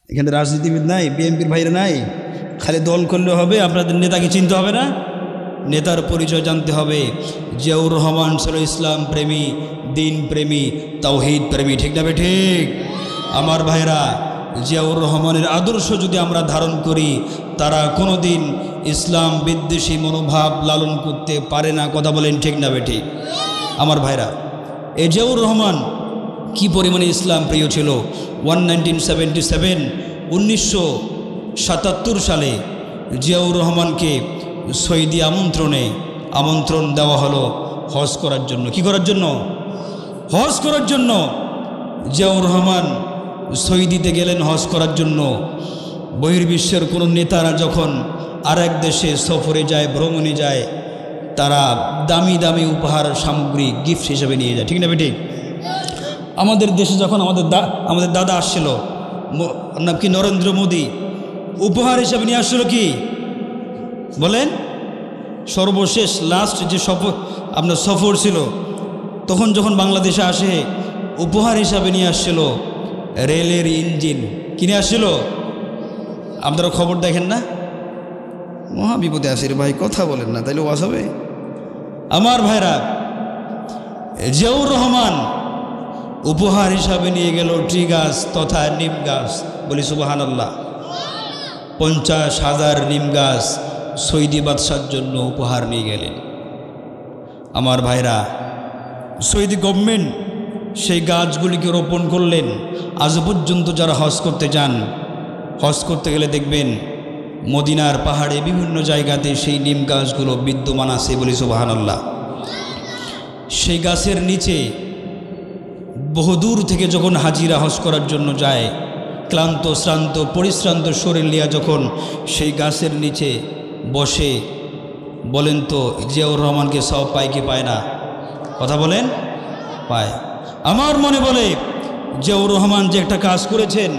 এখানে রাজনীতিবিদ নাই, বিএনপির ভাইরা নাই, খালি দল করলে হবে? আপনাদের নেতাকে চিনতে হবে না? নেতার পরিচয় জানতে হবে। জিয়াউর রহমান ছিল ইসলাম প্রেমী, দিন প্রেমী, তাওহীদ প্রেমী, ঠিক না ঠিক? আমার ভাইরা, জিয়াউর রহমানের আদর্শ যদি আমরা ধারণ করি, তারা কোনো দিন ইসলাম বিদ্বেষী মনোভাব লালন করতে পারে না। কথা বলেন ঠিক না ঠিক? আমার ভাইরা, এই জিয়াউর রহমান কি পরিমাণে ইসলাম প্রিয় ছিল। 1977 সালে জিয়াউর রহমানকে সৌদি আমন্ত্রণ দেওয়া হলো হজ করার জন্য। কি করার জন্য? হজ করার জন্য। জিয়াউর রহমান সৌদিতে গেলেন হজ করার জন্য। বহির্বিশ্বের কোনো নেতারা যখন আরেক দেশে সফরে যায়, ভ্রমণে যায়, তারা দামি দামি উপহার সামগ্রী গিফট হিসেবে নিয়ে যায়, ঠিক না ঠিক? আমাদের দেশে যখন আমাদের দাদা আসছিল, নাম কি, নরেন্দ্র মোদী, উপহার হিসেবে নিয়ে আসছিল কি বলেন? সর্বশেষ লাস্ট যে আপনার সফর ছিল, তখন যখন বাংলাদেশে আসে, উপহার হিসাবে নিয়ে আসছিল রেলের ইঞ্জিন। কিনে আসছিল? আপনারা খবর দেখেন না? মহা বিপদে আসে রে ভাই, কথা বলেন না, তাইলে ওয়াজ হবে? আমার ভাইরা, জিয়াউর রহমান উপহার হিসাবে নিয়ে গেল ট্রি গাছ তথা নিম গাছ। বলি সুবহানাল্লাহ। 50,000 নিম গাছ সৌদি বাদশার জন্য উপহার নিয়ে গেলেন। আমার ভাইরা, সৌদি গভর্নমেন্ট সেই গাছগুলিকে রোপণ করলেন। আজ পর্যন্ত যারা হজ করতে যান, হজ করতে গেলে দেখবেন মদিনার পাহাড়ে বিভিন্ন জায়গাতে সেই নিম গাছগুলো বিদ্যমান আছে। বলি সুবহানাল্লাহ। সেই গাছের নিচে বহুদূর থেকে যখন হাজিরা হজ করার জন্য যায়, ক্লান্ত শ্রান্ত পরিশ্রান্ত শরীর নিয়ে যখন সেই গাছের নিচে বসে, বলেন তো জিয়াউর রহমানকে সওয়াব পায় কি পায় না? কথা বলেন, পায়। আমার মনে বলে জিয়াউর রহমান যে একটা কাজ করেছেন,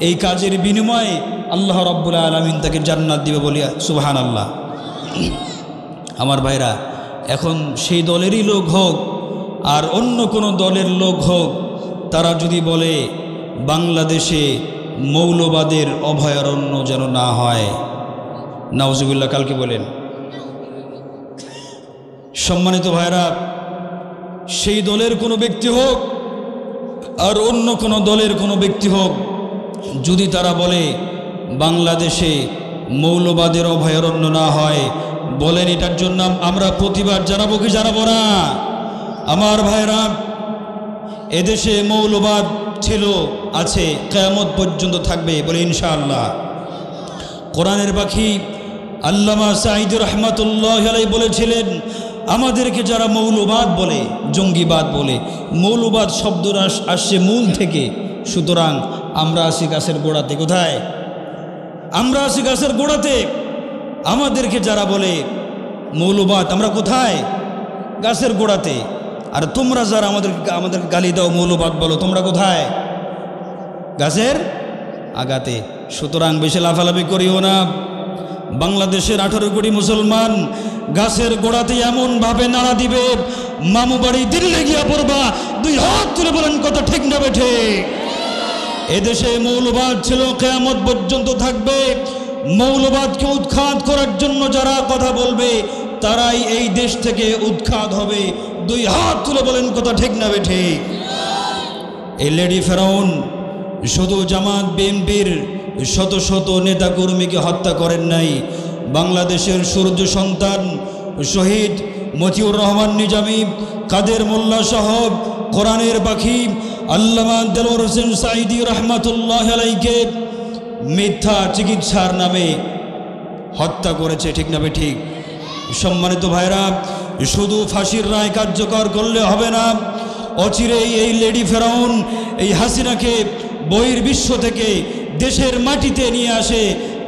এই কাজের বিনিময়ে আল্লাহ রাব্বুল আলামিন তাকে জান্নাত দিবে। বলিয়া সুবহানাল্লাহ। আমার ভাইরা, এখন সেই দলেরই লোক হোক আর অন্য কোনো দলের লোক হোক, তারা যদি বলে বাংলাদেশে মৌলবাদের অভয়ারণ্য যেন না হয়, নাউজুবিল্লাহ, কালকে বলেন। সম্মানিত ভাইরা, সেই দলের কোনো ব্যক্তি হোক আর অন্য কোনো দলের কোনো ব্যক্তি হোক, যদি তারা বলে বাংলাদেশে মৌলবাদের অভয়ারণ্য না হয়, বলেন এটার জন্য আমরা প্রতিবাদ জানাবো কি জানাবো না? আমার ভাইরা, এদেশে মৌলবাদ ছিল, আছে, কিয়ামত পর্যন্ত থাকবে। বলে ইনশাআল্লাহ। কোরআনের পাখি আল্লামা সাঈদী রাহমাতুল্লাহ আলাইহি বলেছিলেন, আমাদেরকে যারা মৌলবাদ বলে, জঙ্গিবাদ বলে, মৌলবাদ শব্দটা আসছে মূল থেকে। সুতরাং আমরা আছি গাছের গোড়াতে। কোথায়? আমরা আছি গাছের গোড়াতে। আমাদেরকে যারা বলে মৌলবাদ, আমরা কোথায়? গাছের গোড়াতে। আর তোমরা যারা আমাদের গালি দাও, মৌলবাদ বলো, তোমরা কোথায়? গাছের আগাতে। সুতরাং বেশি লাফালাফি করিও না। বাংলাদেশের 18 কোটি মুসলমান গাছের গোড়াতে এমনভাবে নাড়া দিবে, মামু বাড়ি দিল্লি গিয়া পড়বা। 2 হাত তুলে বলেন কথা ঠিক না বেঠে? এদেশে মৌলবাদ ছিল, কিয়ামত পর্যন্ত থাকবে। মৌলবাদকে উৎখাত করার জন্য যারা কথা বলবে, তারাই এই দেশ থেকে উৎখাত হবে। 2 হাত তুলে বলেন কথা ঠিক না বেঠে? এই লেডি ফেরাউন শুধু জামাত বিএনপির শত শত নেতাকর্মীকে হত্যা করেন নাই, বাংলাদেশের সূর্য সন্তান শহীদ মতিউর রহমান নিজামী, কাদের মোল্লা সহ কোরআনের পাখি আল্লামা দেলোয়ার হোসেন সাঈদী রাহমাতুল্লাহ আলাইহিকে মিথ্যা চিকিৎসার নামে হত্যা করেছে, ঠিক না ঠিক? সম্মানিত ভাইরা, শুধু ফাঁসির রায় কার্যকর করলে হবে না। অচিরেই এই লেডি ফেরাউন, এই হাসিনাকে বহির্বিশ্ব থেকে দেশের মাটিতে নিয়ে আসে,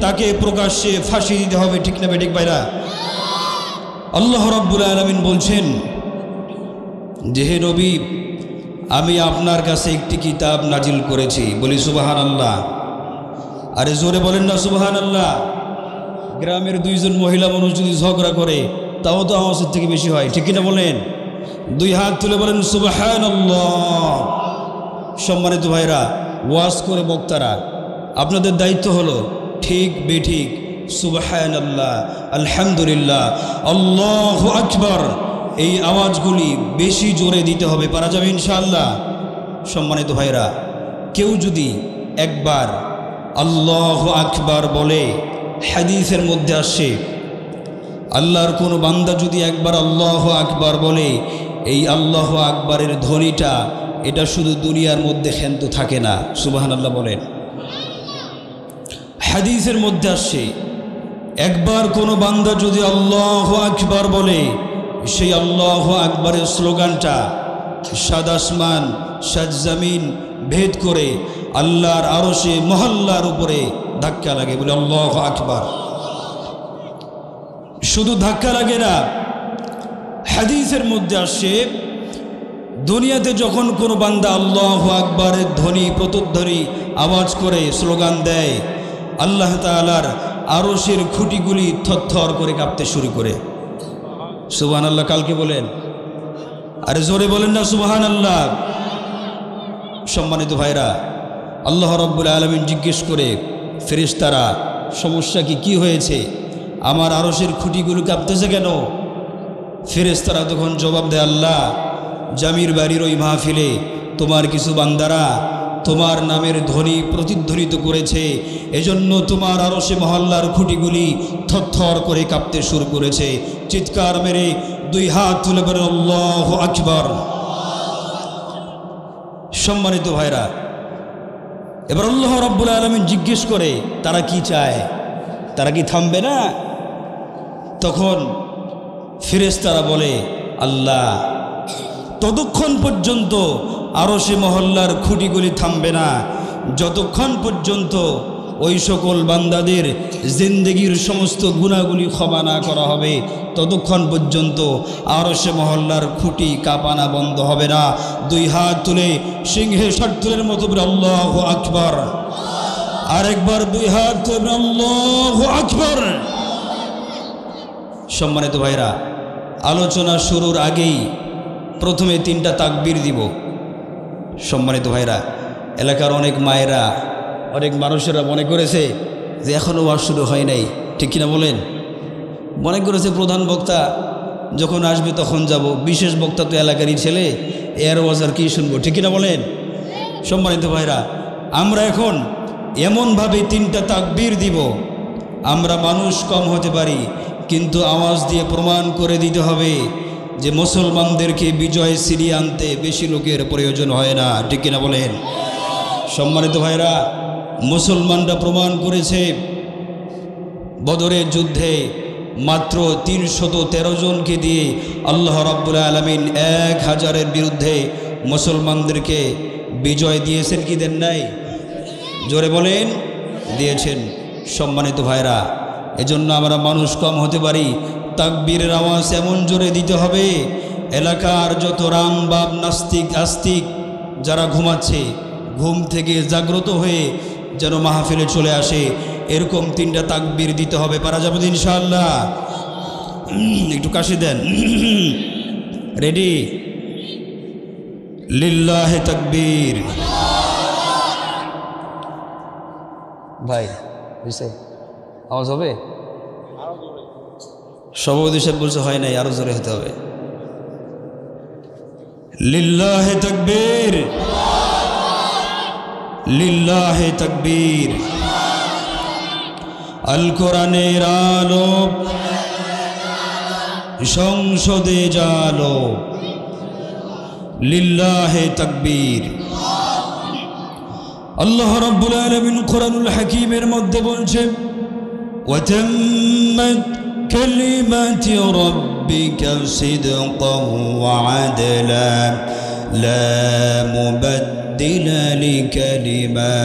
তাকে প্রকাশ্যে ফাঁসি দিতে হবে, ঠিক না ঠিক ভাইরা? আল্লাহ রাব্বুল আলামিন বলছেন যে, হে নবী, আমি আপনার কাছে একটি কিতাব নাজিল করেছি। বলি সুবহানাল্লাহ। আরে জোরে বলেন না সুবহানাল্লাহ। গ্রামের 2 জন মহিলা মানুষ যদি ঝগড়া করে, তাও তো আওয়াজের থেকে বেশি হয়, ঠিক কিনা বলেন? 2 হাত তুলে বলেন সুবহানাল্লাহ। সম্মানিত ভাইরা, ওয়াজ করে বক্তারা আপনাদের দায়িত্ব হলো ঠিক বেঠিক সুবহানাল্লাহ, আলহামদুলিল্লাহ, আল্লাহু আকবার এই আওয়াজগুলি বেশি জোরে দিতে হবে। পারা যাবে ইনশাআল্লাহ? সম্মানিত ভাইরা, কেউ যদি একবার আল্লাহু আকবার বলে, হাদিসের মধ্যে আসে আল্লাহর কোনো বান্দা যদি একবার আল্লাহু আকবার বলে, এই আল্লাহু আকবারের ধ্বনিটা এটা শুধু দুনিয়ার মধ্যে ক্ষান্ত থাকে না। সুবহানাল্লাহ বলেন। হাদিসের মধ্যে আসে একবার কোনো বান্দা যদি আল্লাহু আকবার বলে, সেই আল্লাহু আকবারের স্লোগানটা সাত আসমান সাত জমিন ভেদ করে আল্লাহর আরশে মহল্লার উপরে ধাক্কা লাগে। বলে আল্লাহু আকবার। শুধু ধাক্কা লাগে না, হাদিসের মধ্যে আসে দুনিয়াতে যখন কোনো বান্দা আল্লাহু আকবারের ধ্বনি প্রতিধ্বনি আওয়াজ করে স্লোগান দেয়, আল্লাহ তাআলার আরশের খুঁটিগুলি থরথর করে কাঁপতে শুরু করে। সুবহানাল্লাহ কালকে বলেন, আরে জোরে বলেন না সুবহানাল্লাহ। সম্মানিত ভাইরা, আল্লাহ রাব্বুল আলামিন জিজ্ঞেস করে ফেরেশতারা, সমস্যা কি হয়েছে? আমার আরশের খুঁটিগুলো কাঁপতেছে কেন? ফেরেশতারা তখন জবাব দেয়, আল্লাহ জামির বাড়ির ওই মাহফিলে তোমার কিছু বান্দারা তোমার নামের ধ্বনি প্রতিধ্বনিত করেছে, এজন্য তোমার আরশে মহল্লার খুঁটিগুলি থরথর করে কাঁপতে শুরু করেছে। চিৎকার মেরে দুই হাত তুলে বলে আল্লাহু আকবার। সম্মানিত ভাইরা, এবার আল্লাহ রাব্বুল আলামিন জিজ্ঞেস করে তারা কি চায়, তারা কি থামবে না? তখন ফেরেশতারা বলে, আল্লাহ ততক্ষণ পর্যন্ত আরশে মহল্লার খুঁটিগুলি থামবে না যতক্ষণ পর্যন্ত ওই সকল বান্দাদের জিন্দেগির সমস্ত গুনাহগুলি ক্ষমা না করা হবে, ততক্ষণ পর্যন্ত আরশে মহল্লার খুঁটি কাঁপানা বন্ধ হবে না। দুই হাত তুলে সিংহে ষাটতুলের মতো বলে আল্লাহু আকবার। আরেকবার দুই হাত তুলে আল্লাহু আকবার। সম্মানিত ভাইরা, আলোচনা শুরুর আগেই প্রথমে 3টা তাকবীর দিব। সম্মানিত ভাইরা, এলাকার অনেক মায়েরা অনেক মানুষেরা মনে করেছে যে এখনও ওয়াজ শুরু হয় নাই, ঠিক কিনা বলেন? মনে করেছে প্রধান বক্তা যখন আসবে তখন যাব, বিশেষ বক্তা তো এলাকারই ছেলে, এর ওয়াজ আর কি শুনবো, ঠিক কিনা বলেন? সম্মানিত ভাইরা, আমরা এখন এমনভাবে 3টা তাকবীর দিব, আমরা মানুষ কম হতে পারি কিন্তু আওয়াজ দিয়ে প্রমাণ করে দিতে হবে যে মুসলমানদেরকে বিজয় ছিনিয়ে আনতে বেশি লোকের প্রয়োজন হয় না, ঠিক কিনা বলেন? সম্মানিত ভাইরা, মুসলমানরা প্রমাণ করেছে বদরের যুদ্ধে মাত্র 313 জনকে দিয়ে আল্লাহ রাব্বুল আলামিন 1000-এর বিরুদ্ধে মুসলমানদেরকে বিজয় দিয়েছেন কি দেন নাই? জোরে বলেন, দিয়েছেন। সম্মানিত ভাইরা, এজন্য আমরা মানুষ কম হতে পারি, তাকবীরের আওয়াজ এমন জোরে দিতে হবে এলাকার যত রামবাব নাস্তিক আস্তিক যারা ঘুমাচ্ছে ঘুম থেকে জাগ্রত হয়ে যেন মাহফিলে চলে আসে, এরকম 3টা তাকবীর দিতে হবে। পারা যাবে ইনশাআল্লাহ? একটু কাশি দেন। রেডি? লিল্লাহি তাকবীর। ভাই বুঝছে আওয়াজ হবে? সভাপতি সাহেব বলছে হয় নাই, আরো জোরে হতে হবে। লিল্লাহি তাকবীর, লিল্লাহি তাকবীর। আল কোরআনের আলো সংসদে জালো, লিল্লাহি তাকবীর। আল্লাহ রাব্বুল আলামিন কোরআনুল হাকীমের মধ্যে বলছেন, ওয়াতাম্মাত কালিমাতু রাব্বিকা সিদকান ওয়া আদলা লা মুবাদ্দিলা লিকালিমাতিহি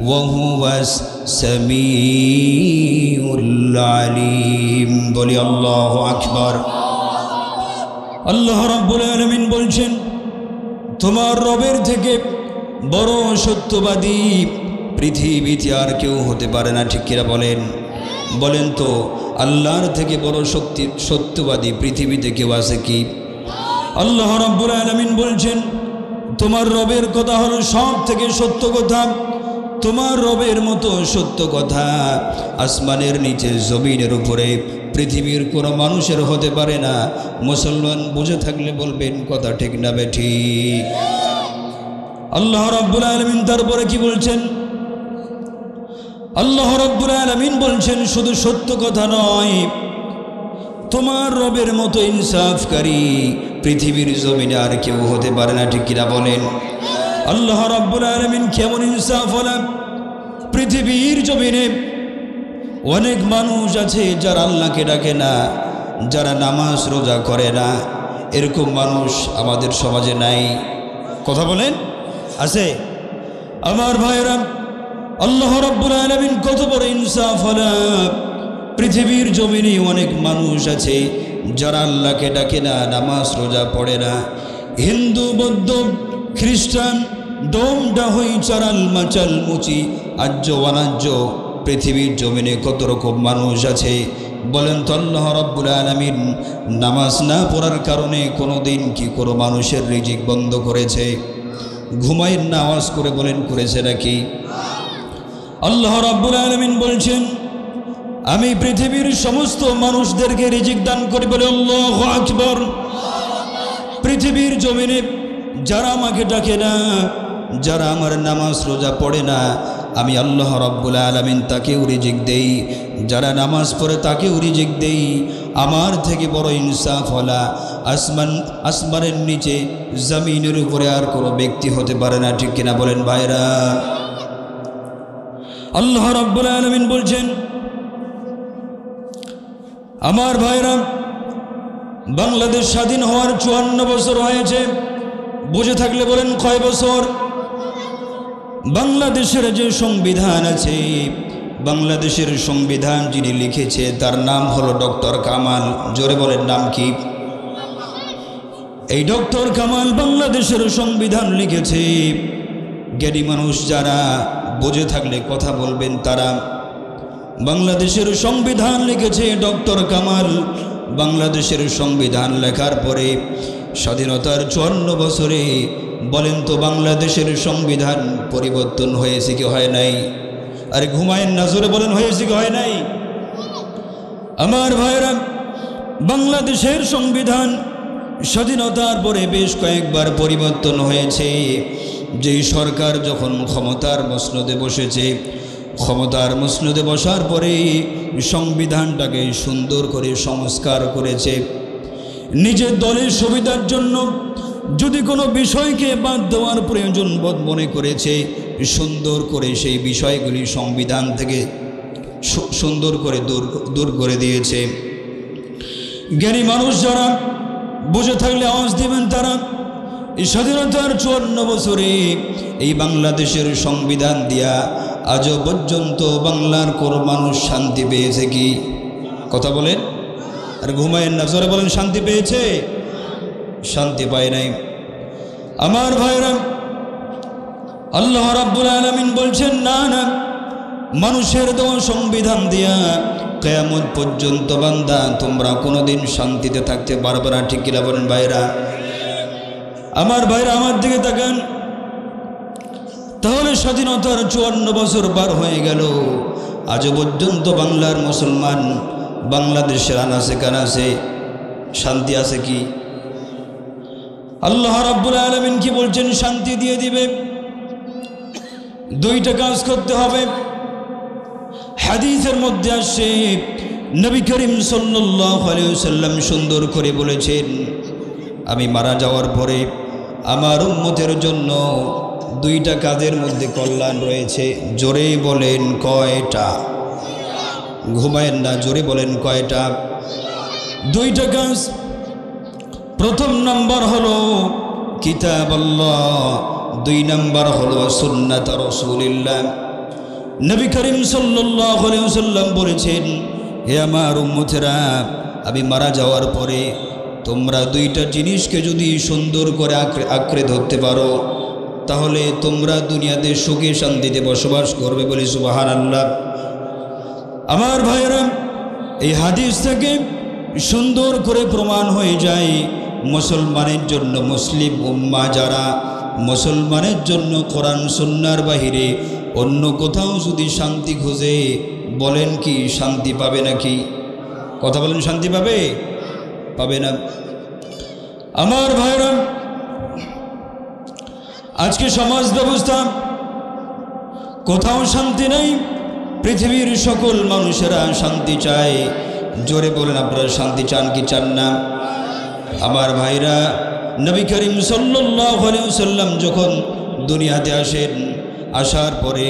ওয়া হুয়াস সামিউল আলিম। বলি আল্লাহু আকবার। আল্লাহ রাব্বুল আলামিন বলছেন, তোমার রবের থেকে বড় সত্যবাদী পৃথিবীতে আর কেউ হতে পারে না, ঠিক কিনা বলেন? বলেন তো, আল্লাহর থেকে বড় সত্যবাদী পৃথিবীতে কেউ আছে কি? আল্লাহ রাব্বুল আলামিন বলছেন, তোমার রবের কথা হলো সব থেকে সত্য কথা, তোমার রবের মতো সত্য কথা আসমানের নিচে জমিনের উপরে পৃথিবীর কোনো মানুষের হতে পারে না। মুসলমান বুঝে থাকলে বলবেন কথা ঠিক না বেঠিক? আল্লাহ রাব্বুল আলামিন তারপরে কি বলছেন? আল্লাহ রাব্বুল আলামিন বলছেন শুধু সত্য কথা নয়, তোমার রবের মতো ইনসাফকারী পৃথিবীর জমিনে আর কেউ হতে পারে না। ঠিক কিনা বলেন? আল্লাহ রাব্বুল আলামিন কেমন ইনসাফ হলেন? পৃথিবীর জমিনে অনেক মানুষ আছে যারা আল্লাহকে ডাকে না, যারা নামাজ রোজা করে না। এরকম মানুষ আমাদের সমাজে নাই। কথা বলেন, আছে? আমার ভাইরা, আল্লাহ রাব্বুল আলামিন কত বড় ইনসাফ হলেন। পৃথিবীর জমিনে অনেক মানুষ আছে যারা আল্লাহকে ডাকে না, নামাজ রোজা পড়ে না। হিন্দু, বৌদ্ধ, খ্রিস্টান, ডোম ডাহই, চারাল, মাচাল, মুচি, আর্য, অনার্য, পৃথিবীর জমিনে কত রকম মানুষ আছে বলেন তো? আল্লাহ রাব্বুল আলামিন নামাজ না পড়ার কারণে কোনো দিন কি কোনো মানুষের রিজিক বন্ধ করেছে? ঘুমাইয়ের না আওয়াজ করে বলেন, করেছে নাকি? আল্লাহ রাব্বুল আলামিন বলছেন আমি পৃথিবীর সমস্ত মানুষদেরকে রিজিক দান করি। বলে আল্লাহু আকবার। পৃথিবীর জমিনে যারা আমাকে ডাকে না, যারা আমার নামাজ রোজা পড়ে না, আমি আল্লাহ রাব্বুল আলামিন তাকেও রিজিক দেই। যারা নামাজ পড়ে তাকেও রিজিক দেই। আমার থেকে বড় ইনসাফ হলা আসমানের নিচে জমিনের উপরে আর কোনো ব্যক্তি হতে পারে না। ঠিক কিনা বলেন ভাইরা? আল্লাহ রাব্বুল আলামিন বলছেন আমার ভাইরা, বাংলাদেশ স্বাধীন হওয়ার 54 বছর হয়েছে। বুঝে থাকলে বলেন কয় বছর? বাংলাদেশের যে সংবিধান আছে, বাংলাদেশের সংবিধান যিনি লিখেছে তার নাম হলো ডক্টর কামাল। জোরে বলেন নাম কি? এই ডক্টর কামাল বাংলাদেশের সংবিধান লিখেছে। জ্ঞানী মানুষ যারা বুঝে থাকলে কথা বলবেন তারা। বাংলাদেশের সংবিধান লিখেছে ডক্টর কামাল। বাংলাদেশের সংবিধান লেখার পরে স্বাধীনতার 54 বছরে বলেন তো বাংলাদেশের সংবিধান পরিবর্তন হয়েছে কি হয় নাই? আরে ঘুমায়েন না, জোরে বলেন হয়েছে কি হয় নাই? আমার ভাইরা, বাংলাদেশের সংবিধান স্বাধীনতার পরে বেশ কয়েকবার পরিবর্তন হয়েছে। যেই সরকার যখন ক্ষমতার মসনদে বসেছে, ক্ষমতার মসনদে বসার পরে সংবিধানটাকে সুন্দর করে সংস্কার করেছে। নিজের দলের সুবিধার জন্য যদি কোনো বিষয়কে বাদ দেওয়ার প্রয়োজন বোধ মনে করেছে, সুন্দর করে সেই বিষয়গুলি সংবিধান থেকে সুন্দর করে দূর করে দিয়েছে। জ্ঞানী মানুষ যারা বুঝে থাকলে আওয়াজ দিবেন তারা। এই স্বাধীনতার 54 বছরে এই বাংলাদেশের সংবিধান দিয়া আজও পর্যন্ত বাংলার কোনো মানুষ শান্তি পেয়েছে কি? কথা বলেন, আর ঘুমায়েন না, জোরে বলেন শান্তি পেয়েছে? শান্তি পায় নাই। আমার ভাইরা, আল্লাহ রাব্বুল আলামিন বলছেন না না, মানুষের দেওয়া সংবিধান দিয়া কিয়ামত পর্যন্ত বান্দা তোমরা কোনোদিন শান্তিতে থাকতে পারবে না। ঠিক কিনা বলেন ভাইরা? আমার ভাইরা আমার দিকে তাকান। তাহলে স্বাধীনতার 54 বছর পার হয়ে গেল, আজও পর্যন্ত বাংলার মুসলমান, বাংলাদেশের আনাচে কানাচে শান্তি আছে কি? আল্লাহ রাব্বুল আলামিন কি বলছেন? শান্তি দিয়ে দিবে। দুইটা কাজ করতে হবে। হাদিসের মধ্যে আসছে, নবী করিম সাল্লাল্লাহু আলাইহি ওয়াসাল্লাম সুন্দর করে বলেছেন, আমি মারা যাওয়ার পরে আমার উম্মতের জন্য দুইটা কাজের মধ্যে কল্যাণ রয়েছে। জোরে বলেন কয়টা? ঘুমায়েন না, জোরে বলেন কয়টা? দুইটা কাজ। প্রথম নাম্বার হলো কিতাব আল্লাহ, 2 নাম্বার হলো সুন্নাত রাসূলুল্লাহ। নবী করিম সাল্লাল্লাহু আলাইহি ওয়াসাল্লাম বলেছেন, হে আমার উম্মতেরা, আমি মারা যাওয়ার পরে তোমরা দুইটা জিনিসকে যদি সুন্দর করে আঁকড়ে ধরতে পারো, তাহলে তোমরা দুনিয়াতে সুখে শান্তিতে বসবাস করবে। বলি সুবহানাল্লাহ। আমার ভাইরা, এই হাদিস থেকে সুন্দর করে প্রমাণ হয়ে যায় মুসলমানের জন্য, মুসলিম উম্মাহ যারা, মুসলমানের জন্য কোরআন সুন্নাহর বাহিরে অন্য কোথাও যদি শান্তি খুঁজে, বলেন কি শান্তি পাবে নাকি? কথা বলেন, শান্তি পাবে? পাবে না। আমার ভাইরা, আজকে সমাজ ব্যবস্থা কোথাও শান্তি নেই। পৃথিবীর সকল মানুষেরা শান্তি চায়। জোরে বলেন, আপনারা শান্তি চান কি চান না? আমার ভাইরা, নবী করিম সাল্লাল্লাহু আলাইহি ওয়াসাল্লাম যখন দুনিয়াতে আসেন, আসার পরে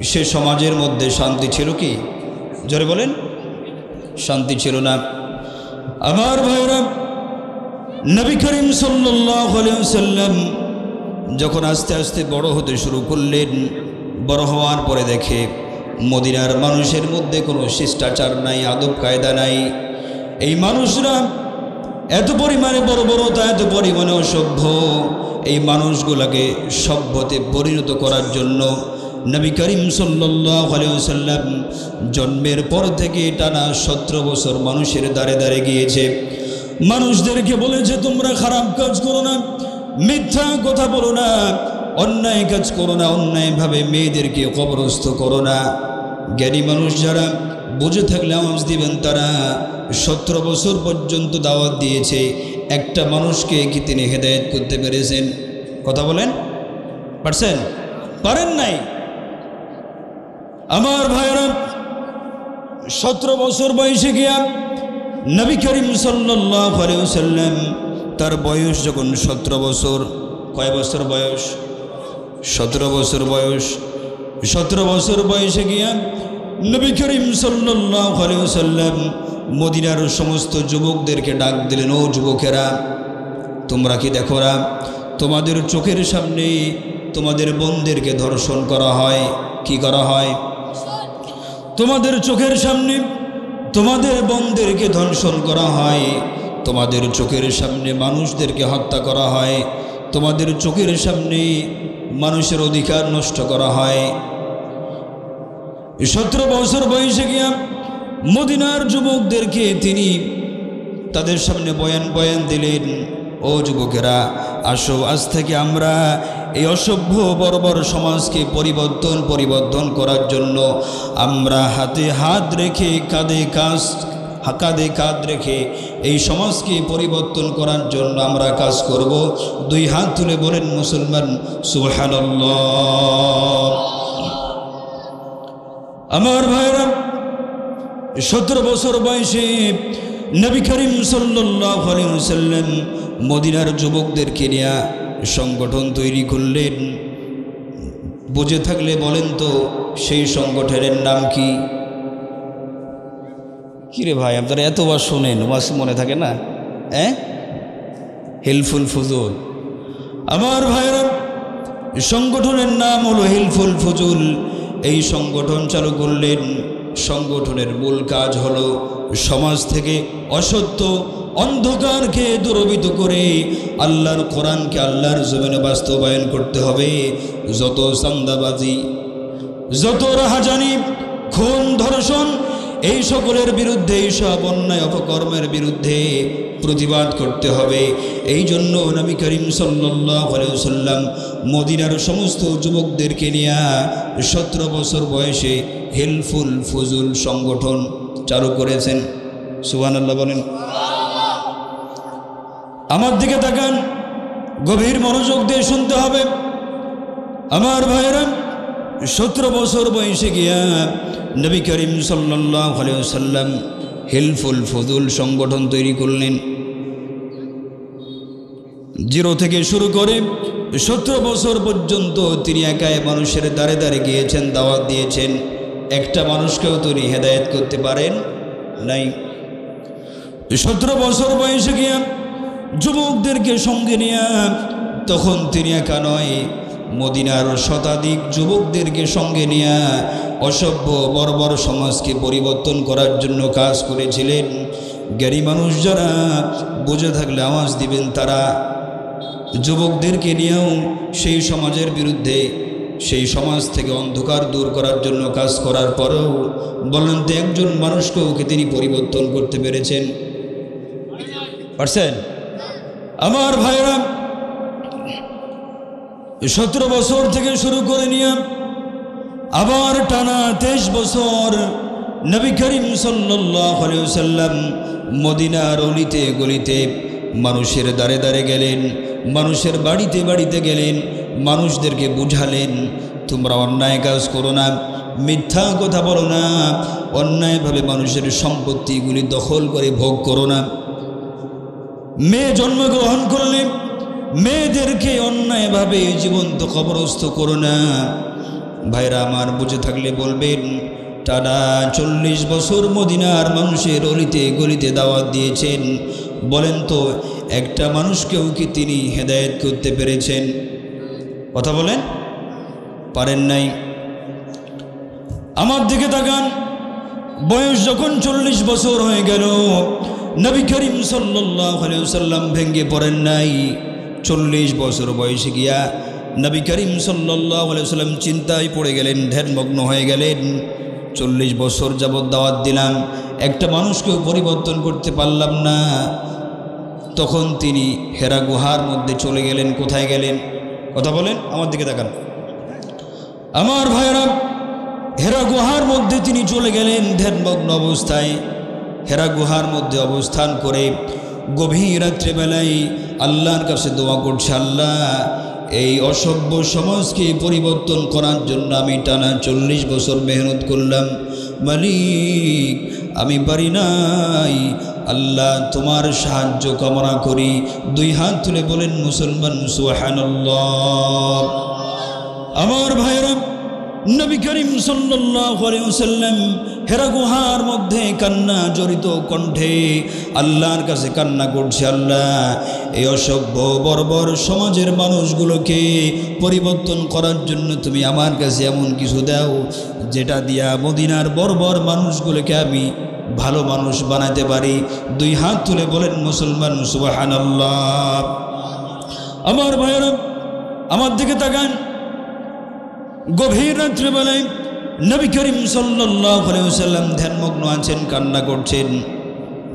সে সমাজের মধ্যে শান্তি ছিল কি? জোরে বলেন, শান্তি ছিল না। আমার ভাইরা, নবী করিম সাল্লাল্লাহু আলাইহি ওয়াসাল্লাম যখন আস্তে আস্তে বড় হতে শুরু করলেন, বড় হওয়ার পরে দেখে মদিনার মানুষের মধ্যে কোনো শিষ্টাচার নাই, আদব কায়দা নাই। এই মানুষরা এত পরিমাণে বর্বরতা, এত পরিমাণে অসভ্য। এই মানুষগুলোকে সভ্যতে পরিণত করার জন্য নবী করিম সাল্লাল্লাহু আলাইহি ওয়াসাল্লাম জন্মের পর থেকে টানা 17 বছর মানুষের দ্বারে দ্বারে গিয়েছে। মানুষদেরকে বলেছে, তোমরা খারাপ কাজ করো না, মিথ্যা কথা বলো না, অন্যায় কাজ করো না, অন্যায়ভাবে মেয়েদেরকে কবরস্থ করো না। জ্ঞানী মানুষ যারা, বুঝে থাকলে আওয়াজ দিবেন, তারা 17 বছর পর্যন্ত দাওয়াত দিয়েছে। একটা মানুষকে কি তিনি হেদায়েত করতে পেরেছেন? কথা বলেন, পারছেন? পারেন নাই। আমার ভাইরা, 17 বছর বয়সে গিয়া নবী করিম সাল্লাল্লাহু আলাইহি ওয়াসাল্লাম তার বয়স যখন 17 বছর, কয় বছর বয়স? 17 বছর বয়স। 17 বছর বয়সে গিয়া নবী করিম সাল্লাল্লাহু আলাইহি ওয়াসাল্লাম মদিনার সমস্ত যুবকদেরকে ডাক দিলেন, ও যুবকেরা, তোমরা কি দেখো না, তোমাদের চোখের সামনে তোমাদের বোনদেরকে ধর্ষণ করা হয়। কি করা হয়? তোমাদের চোখের সামনে তোমাদের বোনদেরকে ধর্ষণ করা হয়। তোমাদের চোখের সামনে মানুষদেরকে হত্যা করা হয়। তোমাদের চোখের সামনে মানুষের অধিকার নষ্ট করা হয়। 17 বছর বয়সে গিয়া মদিনার যুবকদেরকে তিনি তাদের সামনে বয়ান দিলেন, ও যুবকেরা, আসো, আজ থেকে আমরা এই অসভ্য বর্বর সমাজকে পরিবর্তন করার জন্য আমরা হাতে হাত রেখে, কাঁধে কাঁধ রেখে এই সমাজকে পরিবর্তন করার জন্য আমরা কাজ করব। 2 হাত তুলে বলেন মুসলমান, সুবহানাল্লাহ। আমার ভাইরা, 17 বছর বয়সে নবী করিম সাল্লাল্লাহু আলাইহি ওয়াসাল্লাম মদিনার যুবকদেরকে নিয়ে সংগঠন তৈরি করলেন। বুঝে থাকলে বলেন তো, সেই সংগঠনের নাম কি? কিরে ভাই, আপনারা এতবার শোনেন, ওয়াজ মনে থাকে না? হিলফুল ফুজুল। আমার ভাইরা, সংগঠনের নাম হলো হিলফুল ফুজুল। এই সংগঠন চালু করলেন। সংগঠনের মূল কাজ হলো সমাজ থেকে অসত্য, অন্ধকারকে দূরীভূত করে আল্লাহর কোরআনকে আল্লাহর জমিনে বাস্তবায়ন করতে হবে। যত চাঁদাবাজি, যত রাহাজানি, খুন, ধর্ষণ, এই সকলের বিরুদ্ধে, এই সব অন্যায় অপকর্মের বিরুদ্ধে প্রতিবাদ করতে হবে। এই জন্য নবী করিম সাল্লাল্লাহু আলাইহি ওয়াসাল্লাম মদিনার সমস্ত যুবকদেরকে নিয়ে 17 বছর বয়সে হিলফুল ফুজুল সংগঠন চালু করেছেন। সুবহানাল্লাহ বলেন। আমার দিকে তাকান, গভীর মনোযোগ দিয়ে শুনতে হবে। আমার ভাইরা, 17 বছর বয়সে গিয়া নবী করিম সাল্লাল্লাহু আলাইহি ওয়াসাল্লাম হিলফুল ফুজুল সংগঠন তৈরি করলেন। 0 থেকে শুরু করে 17 বছর পর্যন্ত তিনি একাই মানুষের দ্বারে দ্বারে গিয়েছেন, দাওয়াত দিয়েছেন। একটা মানুষকেও তিনি হেদায়েত করতে পারেন নাই। 17 বছর বয়সে গিয়া যুবকদেরকে সঙ্গে নিয়ে, তখন তিনি একা নয়, মদিনার শতাধিক যুবকদেরকে সঙ্গে নিয়ে অসভ্য বর্বর সমাজকে পরিবর্তন করার জন্য কাজ করেছিলেন। জ্ঞানী মানুষ যারা, বুঝে থাকলে আওয়াজ দিবেন, তারা যুবকদেরকে নিয়েও সেই সমাজের বিরুদ্ধে, সেই সমাজ থেকে অন্ধকার দূর করার জন্য কাজ করার পরেও বলেন তো, একজন মানুষকেও কি তিনি পরিবর্তন করতে পেরেছেন? পারছেন? আমার ভাইরা, 17 বছর থেকে শুরু করে নিয়ে আবার টানা 23 বছর নবী করিম সাল্লাল্লাহু আলাইহি ওয়াসাল্লাম মদিনার অলিতে গলিতে মানুষের দ্বারে দ্বারে গেলেন, মানুষের বাড়িতে বাড়িতে গেলেন, মানুষদেরকে বুঝালেন তোমরা অন্যায় কাজ করো না, মিথ্যা কথা বলো না, অন্যায়ভাবে মানুষের সম্পত্তিগুলি দখল করে ভোগ করো না। মেয়ে জন্মগ্রহণ করলে মেয়েদেরকে অন্যায়ভাবে জীবন্ত কবরস্থ করো না। ভাইরা আমার, বুঝে থাকলে বলবেন টানা 40 বছর মদিনার মানুষের অলিতে গলিতে দাওয়াত দিয়েছেন, বলেন তো একটা মানুষকেও কি তিনি হেদায়েত করতে পেরেছেন? কথা বলেন, পারেন নাই। আমার দিকে তাকান, বয়স যখন 40 বছর হয়ে গেল, নবী করিম সাল্লাল্লাহু আলাইহি ওয়াসাল্লাম ভেঙ্গে পড়েন নাই। 40 বছর বয়সে গিয়া নবী করিম সাল্লাল্লাহু আলাইহি ওয়াসাল্লাম চিন্তায় পড়ে গেলেন, ধ্যানমগ্ন হয়ে গেলেন। 40 বছর যাবৎ দাওয়াত দিলাম, একটা মানুষকেও পরিবর্তন করতে পারলাম না। তখন তিনি হেরা গুহার মধ্যে চলে গেলেন। কোথায় গেলেন? কথা বলেন, আমার দিকে তাকান। আমার ভাইরা, হেরা গুহার মধ্যে তিনি চলে গেলেন ধ্যানমগ্ন অবস্থায়। হেরা গুহার মধ্যে অবস্থান করে গভীর রাত্রেবেলায় আল্লাহর কাছে দোয়া করছে, আল্লাহ এই অসভ্য সমাজকে পরিবর্তন করার জন্য আমি টানা 40 বছর মেহনত করলাম, মালিক আমি পারি নাই, আল্লাহ তোমার সাহায্য কামনা করি। 2 হাত তুলে বলেন মুসলমান সুবহানাল্লাহ। আমার ভাইরা, নবী করিম সাল্লাল্লাহু আলাইহি ওয়াসাল্লাম হেরা গুহার মধ্যে কান্না জড়িত কণ্ঠে আল্লাহর কাছে কান্না করছে, আল্লাহ এই অসভ্য বর্বর সমাজের মানুষগুলোকে পরিবর্তন করার জন্য তুমি আমার কাছে এমন কিছু দাও যেটা দিয়া মদিনার বর্বর মানুষগুলোকে আমি ভালো মানুষ বানাতে পারি। 2 হাত তুলে বলেন মুসলমান সুবহানাল্লাহ। আমার ভাইরা, আমার দিকে তাকান। গভীর রাত্রিবেলায় নবী করিম সাল্লাল্লাহু আলাইহি ওয়াসাল্লাম ধ্যানমগ্ন আছেন, কান্না করছেন।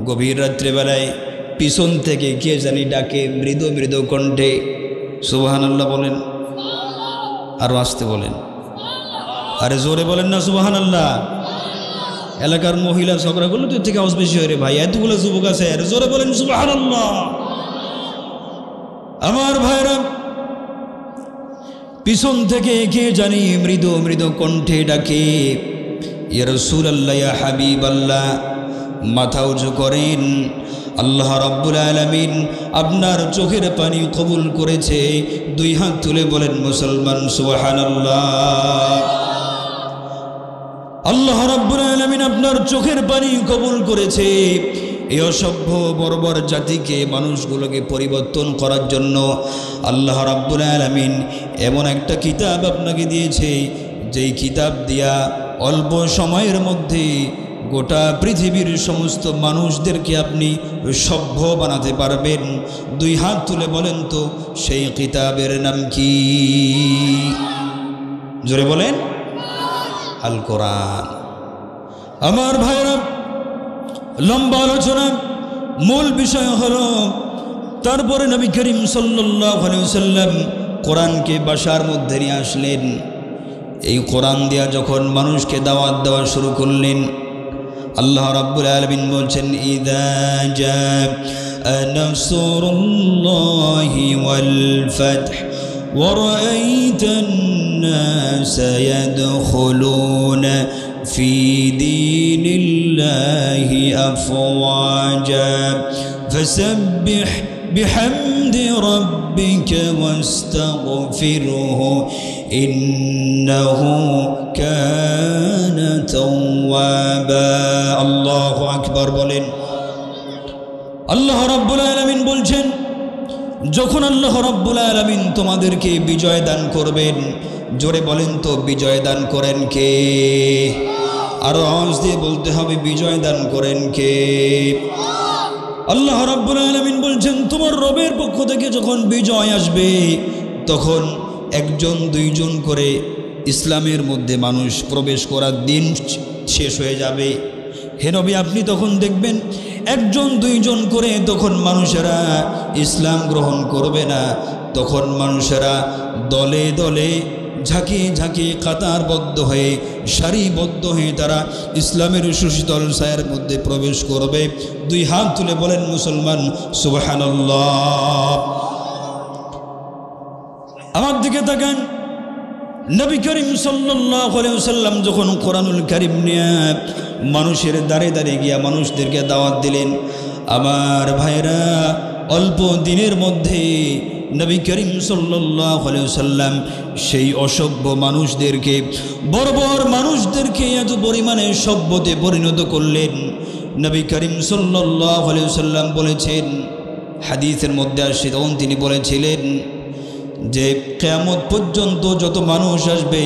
গভীর রাত্রিবেলায় পিছন থেকে কে জানি ডাকে মৃদু মৃদু কণ্ঠে, সুবহানাল্লাহ বলেন, আর আসতে বলেন, আরে জোরে বলেন না সুবহানাল্লাহ। এলাকার মহিলা ঝগড়াগুলো তো থেকে আওয়াজ বেশি হয় রে ভাই, এতগুলো যুবক আছে, আরে জোরে বলেন সুবহানাল্লাহ। আমার ভাইরা, পিছন থেকে কে জানি মৃদু মৃদু কণ্ঠে ডাকে, ইয়া রাসূলুল্লাহ, ইয়া হাবিবাল্লাহ। মাথা উঁচু করেন, আল্লাহ রাব্বুল আলামিন আপনার চোখের পানি কবুল করেছে। 2 হাত তুলে বলেন মুসলমান সুবহানাল্লাহ। আল্লাহ রাব্বুল আলামিন আপনার চোখের পানি কবুল করেছে। এই অসভ্য বর্বর জাতিকে, মানুষগুলোকে পরিবর্তন করার জন্য আল্লাহ রাব্বুল আলামিন এমন একটা কিতাব আপনাকে দিয়েছে, যেই কিতাব দিয়া অল্প সময়ের মধ্যে গোটা পৃথিবীর সমস্ত মানুষদেরকে আপনি সভ্য বানাতে পারবেন। 2 হাত তুলে বলেন তো সেই কিতাবের নাম কি? জোরে বলেন, আল কোরআন। আমার ভাইরা, লম্বা আলোচনা, মূল বিষয় হলো তারপরে নবী করিম সাল্লাল্লাহু আলাইহি ওয়াসাল্লাম কোরআনকে বাসার মধ্যে নিয়ে আসলেন। এই কোরআন দিয়া যখন মানুষকে দাওয়াত দেওয়া শুরু করলেন, আল্লাহ রাব্বুল আলামিন বলছেন, ইযা জাআ নাসরুল্লাহি ওয়াল ফাতহ ওয়া রাআইতান নাসা ইয়াদখুলুনা في دين الله أفواجا فسبح بحمد ربك واستغفره إنه كان توابا الله أكبر বলেন। আল্লাহ রাব্বুল আলামিন বলছেন, যখন আল্লাহ রাব্বুল আলামিন তোমাদেরকে বিজয় দান করবেন, জোরে বলেন তো বিজয় দান করেন কে? আরো আওয়াজ দিয়ে বলতে হবে, বিজয় দান করেন কে? আল্লাহ রাব্বুল আলামিন বলছেন, তোমার রবের পক্ষ থেকে যখন বিজয় আসবে, তখন 1-2 করে ইসলামের মধ্যে মানুষ প্রবেশ করার দিন শেষ হয়ে যাবে। হে নবী, আপনি তখন দেখবেন 1-2 করে তখন মানুষেরা ইসলাম গ্রহণ করবে না, তখন মানুষেরা দলে দলে ঝাঁকিয়ে ঝাঁকিয়ে কাতারবদ্ধ হয়ে সারিবদ্ধ হয়ে তারা ইসলামের সুশীতল ছায়ার মধ্যে প্রবেশ করবে। দুই হাত তুলে বলেন মুসলমান সুবহানাল্লাহ। আমার দিকে তাকান, নবী করিম সাল্লাল্লাহু আলাইহি ওয়াসাল্লাম যখন কোরআনুল কারীম নিয়ে মানুষের দ্বারে দ্বারে গিয়া মানুষদেরকে দাওয়াত দিলেন, আমার ভাইরা অল্প দিনের মধ্যে নবী করিম সাল্লাল্লাহু আলাইহি ওয়াসাল্লাম সেই অসভ্য মানুষদেরকে, বর্বর মানুষদেরকে এত পরিমাণে সভ্যতে পরিণত করলেন। নবী করিম সাল্লাল্লাহু আলাইহি ওয়াসাল্লাম বলেছেন, হাদিসের মধ্যে আসে, তখন তিনি বলেছিলেন যে কিয়ামত পর্যন্ত যত মানুষ আসবে,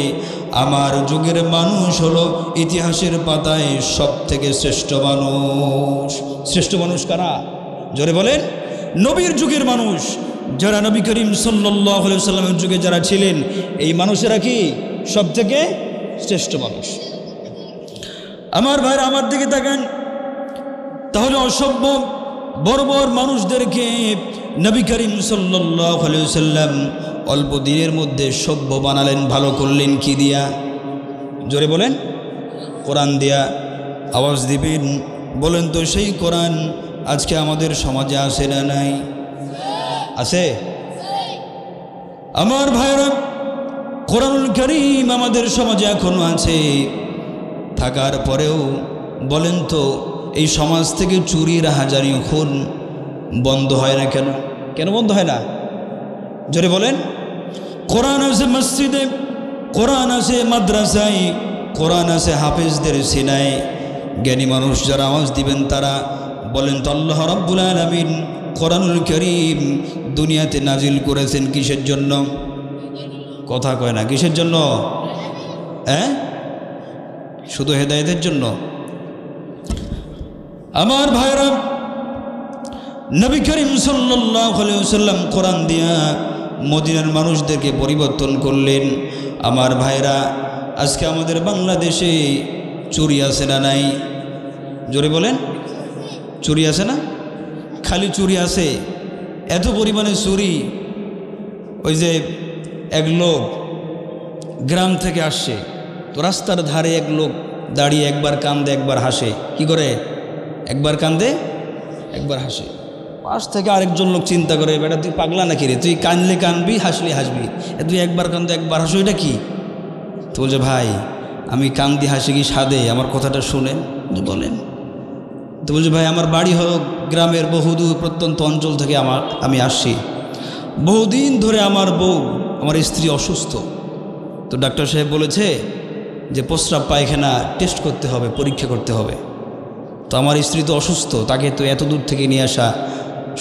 আমার যুগের মানুষ হলো ইতিহাসের পাতায় সবথেকে শ্রেষ্ঠ মানুষ। শ্রেষ্ঠ মানুষ কারা? জোরে বলেন। নবীর যুগের মানুষ, যারা নবী করিম সাল্লাল্লাহু আলাইহি ওয়াসাল্লামের যুগে যারা ছিলেন, এই মানুষেরা কি সবথেকে শ্রেষ্ঠ মানুষ। আমার ভাইরা আমার দিকে তাকান, তাহলে অসভ্য বর্বর মানুষদেরকে নবী করিম সাল্লাল্লাহু আলাইহি ওয়াসাল্লাম অল্প দিনের মধ্যে সভ্য বানালেন। ভালো করলেন কি দিয়া? জোরে বলেন। কোরআন দিয়া। আওয়াজ দিবেন, বলেন তো সেই কোরআন আজকে আমাদের সমাজে আছে না নাই? আছে। আমার ভাইরা, কোরআনুল কারীম আমাদের সমাজে এখনো আছে। থাকার পরেও বলেন তো এই সমাজ থেকে চুরি, রাহাজানি, খুন বন্ধ হয় না কেন? কেন বন্ধ হয় না? জোরে বলেন। কোরআন আছে মসজিদে, কোরআন আছে মাদ্রাসায়, কোরআন আছে হাফেজদের সিনায়। জ্ঞানী মানুষ যারা আওয়াজ দিবেন তারা বলেন তো আল্লাহ রাব্বুল আলামিন কোরআনুল কারীম দুনিয়াতে নাজিল করেছেন কিসের জন্য? কথা কয় না। কিসের জন্য? শুধু হেদায়েতের জন্য? আমার ভাইরা, নবী করিম সাল্লাল্লাহু আলাইহি ওয়াসাল্লাম কোরআন দিয়া মদিনার মানুষদেরকে পরিবর্তন করলেন। আমার ভাইরা, আজকে আমাদের বাংলাদেশে চুরি আছে না নাই? জোরে বলেন। চুরি আছে না? খালি চুরি আছে, এত পরিমাণে চুরি। ওই যে এক লোক গ্রাম থেকে আসছে, তো রাস্তার ধারে এক লোক দাঁড়িয়ে একবার কান্দে একবার হাসে। কি করে? একবার কান্দে একবার হাসে। পাশ থেকে আরেকজন লোক চিন্তা করে, বেটা তুই পাগলা নাকি রে, তুই কানলে কানবি, হাসলে হাসবি, তুই একবার কান্দে একবার হাসো, এটা কি? তো বলছে, ভাই আমি কান্দি হাসি কি সাদে, আমার কথাটা শুনেন। বলেন। তো বলছে, ভাই আমার বাড়ি হলো গ্রামের বহুদূর প্রত্যন্ত অঞ্চল থেকে আমি আসছি। বহুদিন ধরে আমার বউ, আমার স্ত্রী অসুস্থ। তো ডাক্তার সাহেব বলেছে যে প্রস্রাব পায়খানা টেস্ট করতে হবে, পরীক্ষা করতে হবে। তো আমার স্ত্রী তো অসুস্থ, তাকে তো এত দূর থেকে নিয়ে আসা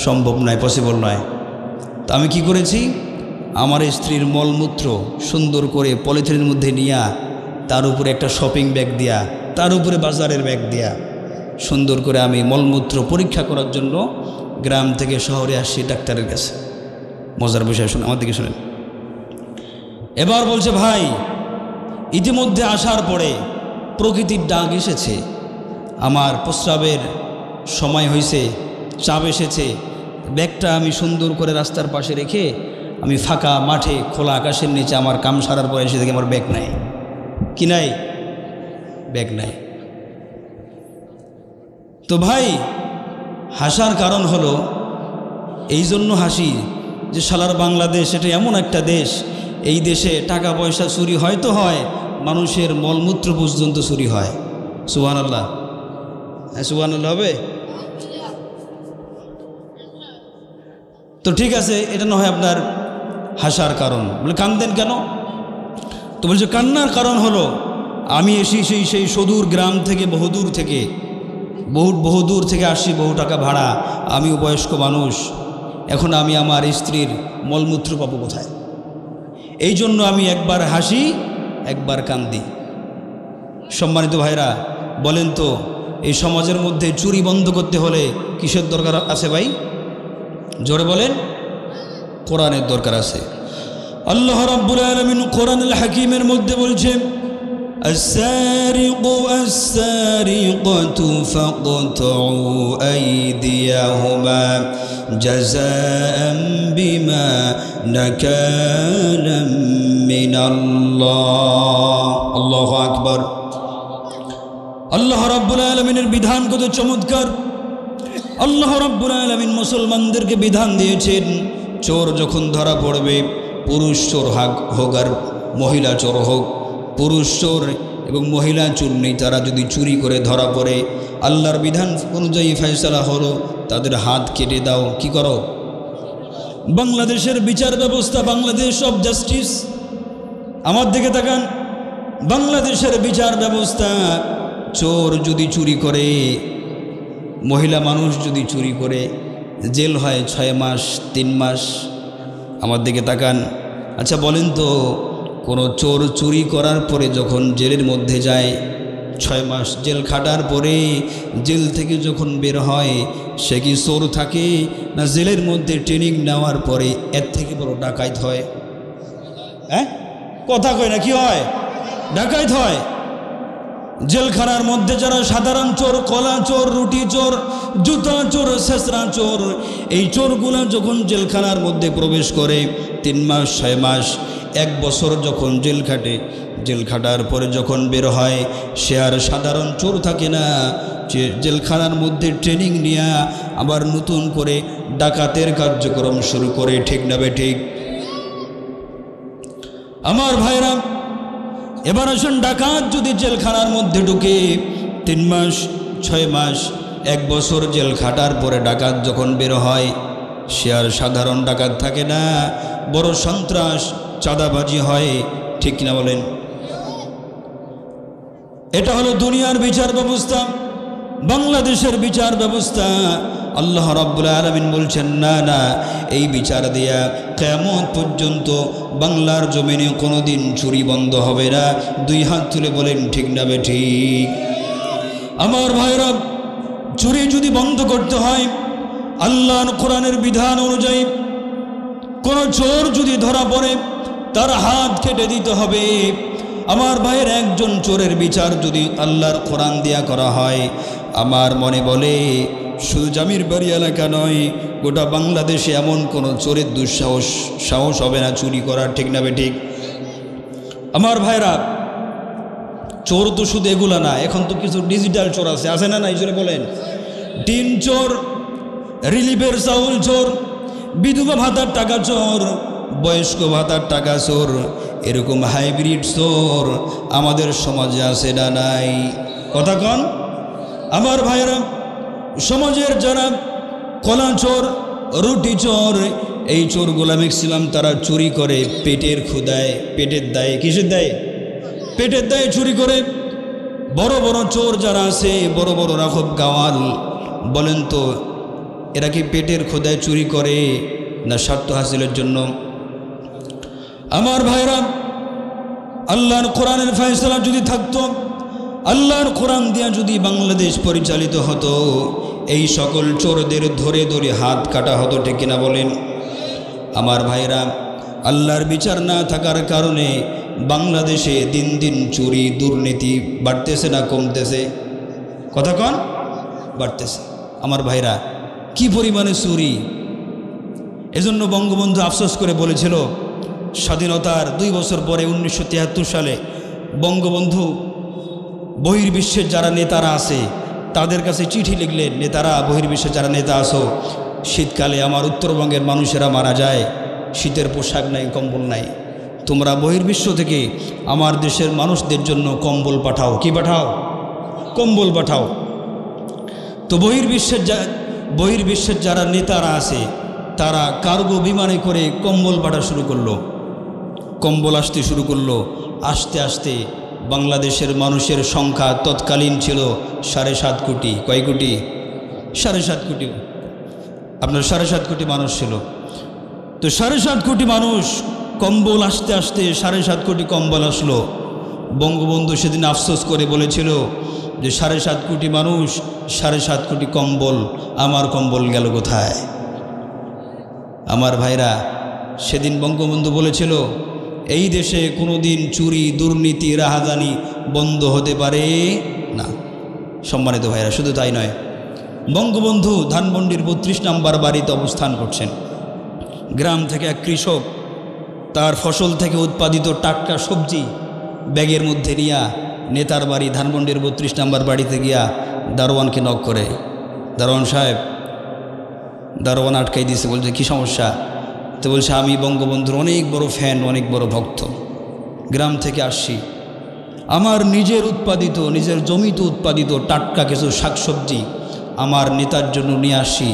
সম্ভব নয়, পসিবল নয়। তো আমি কি করেছি, আমার স্ত্রীর মলমূত্র সুন্দর করে পলিথিনের মধ্যে নিয়ে, তার উপরে একটা শপিং ব্যাগ দিয়া, তার উপরে বাজারের ব্যাগ দিয়া, সুন্দর করে আমি মলমূত্র পরীক্ষা করার জন্য গ্রাম থেকে শহরে আসছি ডাক্তারের কাছে। মজার বিষয় শুনে আমার দিকে শুনেন। এবার বলছে, ভাই ইতিমধ্যে আসার পরে প্রকৃতির ডাক এসেছে, আমার প্রস্রাবের সময় হয়েছে, চাপ এসেছে। ব্যাগটা আমি সুন্দর করে রাস্তার পাশে রেখে আমি ফাঁকা মাঠে খোলা আকাশের নিচে আমার কাম সারার পরে এসে দেখি আমার ব্যাগ নাই। কি নাই? ব্যাগ নাই। তো ভাই হাসার কারণ হলো, এই জন্য হাসি যে শালার বাংলাদেশ এটা এমন একটা দেশ, এই দেশে টাকা পয়সা চুরি হয়তো হয়, মানুষের মলমূত্র পর্যন্ত চুরি হয়। সুবহানাল্লাহ। হ্যাঁ সুবহানাল্লাহ হবে। তো ঠিক আছে, এটা না হয় আপনার হাসার কারণ। বলে কান্দেন কেন? তো বলছে কান্নার কারণ হলো আমি এসি সেই সুদূর গ্রাম থেকে, বহুদূর থেকে আসি, বহু টাকা ভাড়া, আমিও বয়স্ক মানুষ, এখন আমি আমার স্ত্রীর মলমূত্র পাবো কোথায়? এই জন্য আমি একবার হাসি একবার কান্দি। সম্মানিত ভাইরা, বলেন তো এই সমাজের মধ্যে চুরি বন্ধ করতে হলে কিসের দরকার আছে ভাই? জোরে বলেন। কোরআনের দরকার আছে। আল্লাহ রাব্বুল আলামিন কোরআনুল হাকীমের মধ্যে বলছেন, السارق والسارقة فاقطعوا أيديهما جزاء بما نكالا من الله الله أكبر আল্লাহ রাব্বুল আলামিনের বিধান কত চমৎকার। আল্লাহ রাব্বুল আলামিন মুসলমানদেরকে বিধান দিয়েছেন, চোর যখন ধরা পড়বে, পুরুষ চোর হোক আর মহিলা চোর হোক, পুরুষ চোর এবং মহিলা চোর নেই, তারা যদি চুরি করে ধরা পড়ে, আল্লাহর বিধান অনুযায়ী ফয়সালা হলো তাদের হাত কেটে দাও। কি করো? বাংলাদেশের বিচার ব্যবস্থা, বাংলাদেশ অফ জাস্টিস, আমার দিকে তাকান। বাংলাদেশের বিচার ব্যবস্থা, চোর যদি চুরি করে, মহিলা মানুষ যদি চুরি করে, জেল হয় 6 মাস 3 মাস। আমার দিকে তাকান। আচ্ছা বলেন তো, কোনো চোর চুরি করার পরে যখন জেলের মধ্যে যায়, 6 মাস জেল খাটার পরে জেল থেকে যখন বের হয়, সে কি চোর থাকে না জেলের মধ্যে ট্রেনিং নেওয়ার পরে এর থেকে বড় ডাকাইত হয়? হ্যাঁ, কথা কয় না, কি হয়? ডাকাইত হয়। জেলখানার মধ্যে যারা সাধারণ চোর, কলা চোর, রুটি চোর, জুতা চোর, ছেঁচড়া চোর, এই চোরগুলা যখন জেলখানার মধ্যে প্রবেশ করে 3 মাস 6 মাস 1 বছর যখন জেল খাটে, জেল খাটার পরে যখন বের হয়, সে আর সাধারণ চোর থাকে না, জেলখানার মধ্যে ট্রেনিং নিয়ে আবার নতুন করে ডাকাতের কার্যক্রম শুরু করে। ঠিক না বে ঠিক? আমার ভাইরা, এবার আসুন, ডাকাত যদি জেলখানার মধ্যে ঢুকে 3 মাস 6 মাস 1 বছর জেল খাটার পরে ডাকাত যখন বের হয়, সে আর সাধারণ ডাকাত থাকে না, বড় সন্ত্রাস, চাঁদাবাজি হয়। ঠিক কিনা বলেন? এটা হলো দুনিয়ার বিচার ব্যবস্থা, বাংলাদেশের বিচার ব্যবস্থা। আল্লাহ রাব্বুল আলামিন বলছেন, না না, এই বিচার দিয়া কিয়ামত পর্যন্ত বাংলার জমিনে কোনোদিন চুরি বন্ধ হবে না। 2 হাত তুলে বলেন ঠিক না বে ঠিক? আমার ভাইরা, চুরি যদি বন্ধ করতে হয়, আল্লাহর কোরআনের বিধান অনুযায়ী কোন চোর যদি ধরা পড়ে, তার হাত কেটে দিতে হবে। আমার ভাইয়ের, একজন চোরের বিচার যদি আল্লাহর কোরআন দিয়া করা হয়, আমার মনে বলে শুধু জামির বাড়ি এলাকা নয়, গোটা বাংলাদেশে এমন কোনো চোরের সাহস হবে না চুরি করার। ঠিক না বে ঠিক? আমার ভাইরা, চোর তো শুধু এগুলা না, এখন তো কিছু ডিজিটাল চোর আছে না? নাই জোরে বলেন। টিন চোর, রিলিফের চাউল চোর, বিধবা ভাতার টাকা চোর, বয়স্ক ভাতার টাকা চোর, এরকম হাইব্রিড চোর আমাদের সমাজে আছে না নাই? কথা কন। আমার ভাইরা, সমাজের যারা কলা চোর, রুটি চোর, এই চোরগুলা ম্যাক্সিমাম তারা চুরি করে পেটের ক্ষুধায়, পেটের দায়ে। কিসের দায়ে? পেটের দায়ে চুরি করে। বড় বড় চোর যারা আছে, বড় বড় রাঘব গাওয়াল, বলেন তো এরা কি পেটের ক্ষুধায় চুরি করে না স্বার্থ হাসিলের জন্য? আমার ভাইরা, আল্লাহর কোরআনের ফয়সালা যদি থাকতো, আল্লাহর কোরআন দিয়া যদি বাংলাদেশ পরিচালিত হতো, এই সকল চোরদের ধরে ধরে হাত কাটা হতো। ঠিক কিনা বলেন? আমার ভাইরা, আল্লাহর বিচার না থাকার কারণে বাংলাদেশে দিন দিন চুরি, দুর্নীতি বাড়তেছে না কমতেছে? কথা কন। বাড়তেছে। আমার ভাইরা, কি পরিমাণে চুরি! এজন্য বঙ্গবন্ধু আফসোস করে বলেছিল, স্বাধীনতার 2 বছর পরে 1973 সালে বঙ্গবন্ধু বহির্বিশ্বের যারা নেতারা আছে তাদের কাছে চিঠি লিখলেন, নেতারা, বহির্বিশ্বের যারা নেতা আছো, শীতকালে আমার উত্তরবঙ্গের মানুষেরা মারা যায়, শীতের পোশাক নাই, কম্বল নাই, তোমরা বহির্বিশ্ব থেকে আমার দেশের মানুষদের জন্য কম্বল পাঠাও। কি পাঠাও? কম্বল পাঠাও। তো বহির্বিশ্বের যারা নেতারা আছে তারা কার্গো বিমানে করে কম্বল পাঠা শুরু করলো, কম্বল আসতে শুরু করলো। আস্তে আস্তে বাংলাদেশের মানুষের সংখ্যা তৎকালীন ছিল 7.5 কোটি। কয় কোটি? 7.5 কোটি। আপনার 7.5 কোটি মানুষ ছিল। তো 7.5 কোটি মানুষ, কম্বল আসতে আসতে 7.5 কোটি কম্বল আসলো। বঙ্গবন্ধু সেদিন আফসোস করে বলেছিল যে 7.5 কোটি মানুষ, 7.5 কোটি কম্বল, আমার কম্বল গেল কোথায়? আমার ভাইরা, সেদিন বঙ্গবন্ধু বলেছিল এই দেশে কোনো দিন চুরি দুর্নীতি রাহাজানি বন্ধ হতে পারে না। সম্মানিত ভাইরা, শুধু তাই নয়, বঙ্গবন্ধু ধানমন্ডির 32 নম্বর বাড়িতে অবস্থান করছেন। গ্রাম থেকে এক কৃষক তার ফসল থেকে উৎপাদিত টাটকা সবজি ব্যাগের মধ্যে নিয়া নেতার বাড়ি ধানমন্ডির 32 নম্বর বাড়িতে গিয়া দারোয়ানকে নক করে, দারোয়ান সাহেব, দারোয়ান আটকাই দিয়েছে, বলছে কী সমস্যা? তো বলছে আমি বঙ্গবন্ধুর অনেক বড় ফ্যান, অনেক বড় ভক্ত, গ্রাম থেকে আসছি, আমার নিজের উৎপাদিত নিজের জমিতে উৎপাদিত টাটকা কিছু শাকসবজি আমার নেতার জন্য নিয়ে আসছি,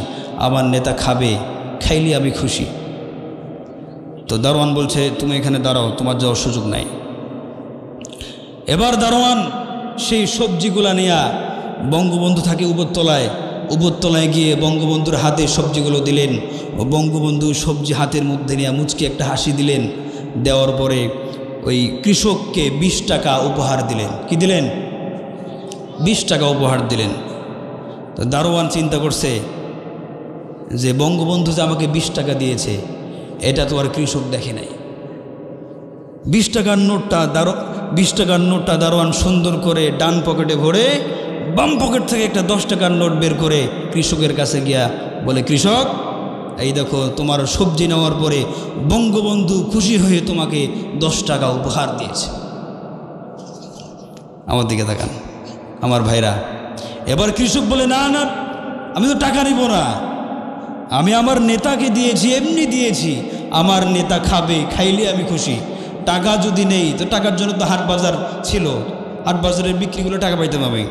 আমার নেতা খাবে, খাইলে আমি খুশি। তো দারোয়ান বলছে তুমি এখানে দাঁড়াও, তোমার যাওয়ার সুযোগ নাই। এবার দারোয়ান সেই সবজিগুলা নিয়ে বঙ্গবন্ধু থাকে উপরতলায় গিয়ে বঙ্গবন্ধুর হাতে সবজিগুলো দিলেন ও বঙ্গবন্ধু সবজি হাতের মধ্যে নিয়ে মুচকি একটা হাসি দিলেন। দেওয়ার পরে ওই কৃষককে 20 টাকা উপহার দিলেন। কি দিলেন? 20 টাকা উপহার দিলেন। তো দারোয়ান চিন্তা করছে যে বঙ্গবন্ধু যে আমাকে 20 টাকা দিয়েছে এটা তো আর কৃষক দেখে নাই। 20 টাকার নোটটা দারোয়ান সুন্দর করে ডান পকেটে ভরে বাম পকেট থেকে একটা 10 টাকার নোট বের করে কৃষকের কাছে গিয়া বলে, কৃষক এই দেখো তোমার সবজি নেওয়ার পরে বঙ্গবন্ধু খুশি হয়ে তোমাকে 10 টাকা উপহার দিয়েছে। আমার দিকে তাকান আমার ভাইরা। এবার কৃষক বলে, না না, আমি তো টাকা নিব না, আমি আমার নেতাকে দিয়েছি, এমনি দিয়েছি, আমার নেতা খাবে, খাইলে আমি খুশি। টাকা যদি নেই তো টাকার জন্য তো হাট বাজার ছিল, হাট বাজারের বিক্রিগুলো টাকা পাইতাম আমি,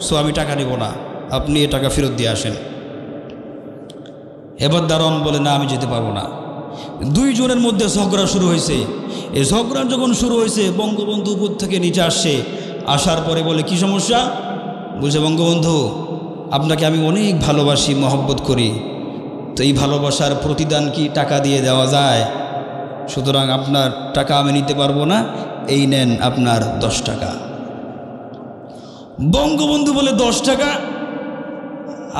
সো আমি টাকা নেব না, আপনি এ টাকা ফেরত দিয়ে আসেন। এবার দারোয়ান বলে, না আমি যেতে পারবো না। 2 জনের মধ্যে ঝগড়া শুরু হয়েছে। এই ঝগড়া যখন শুরু হয়েছে বঙ্গবন্ধু উপর থেকে নিচে আসছে, আসার পরে বলে কি সমস্যা? বলছে বঙ্গবন্ধু আপনাকে আমি অনেক ভালোবাসি, মহব্বত করি, তো এই ভালোবাসার প্রতিদান কি টাকা দিয়ে দেওয়া যায়? সুতরাং আপনার টাকা আমি নিতে পারবো না, এই নেন আপনার 10 টাকা। বঙ্গবন্ধু বলে 10 টাকা?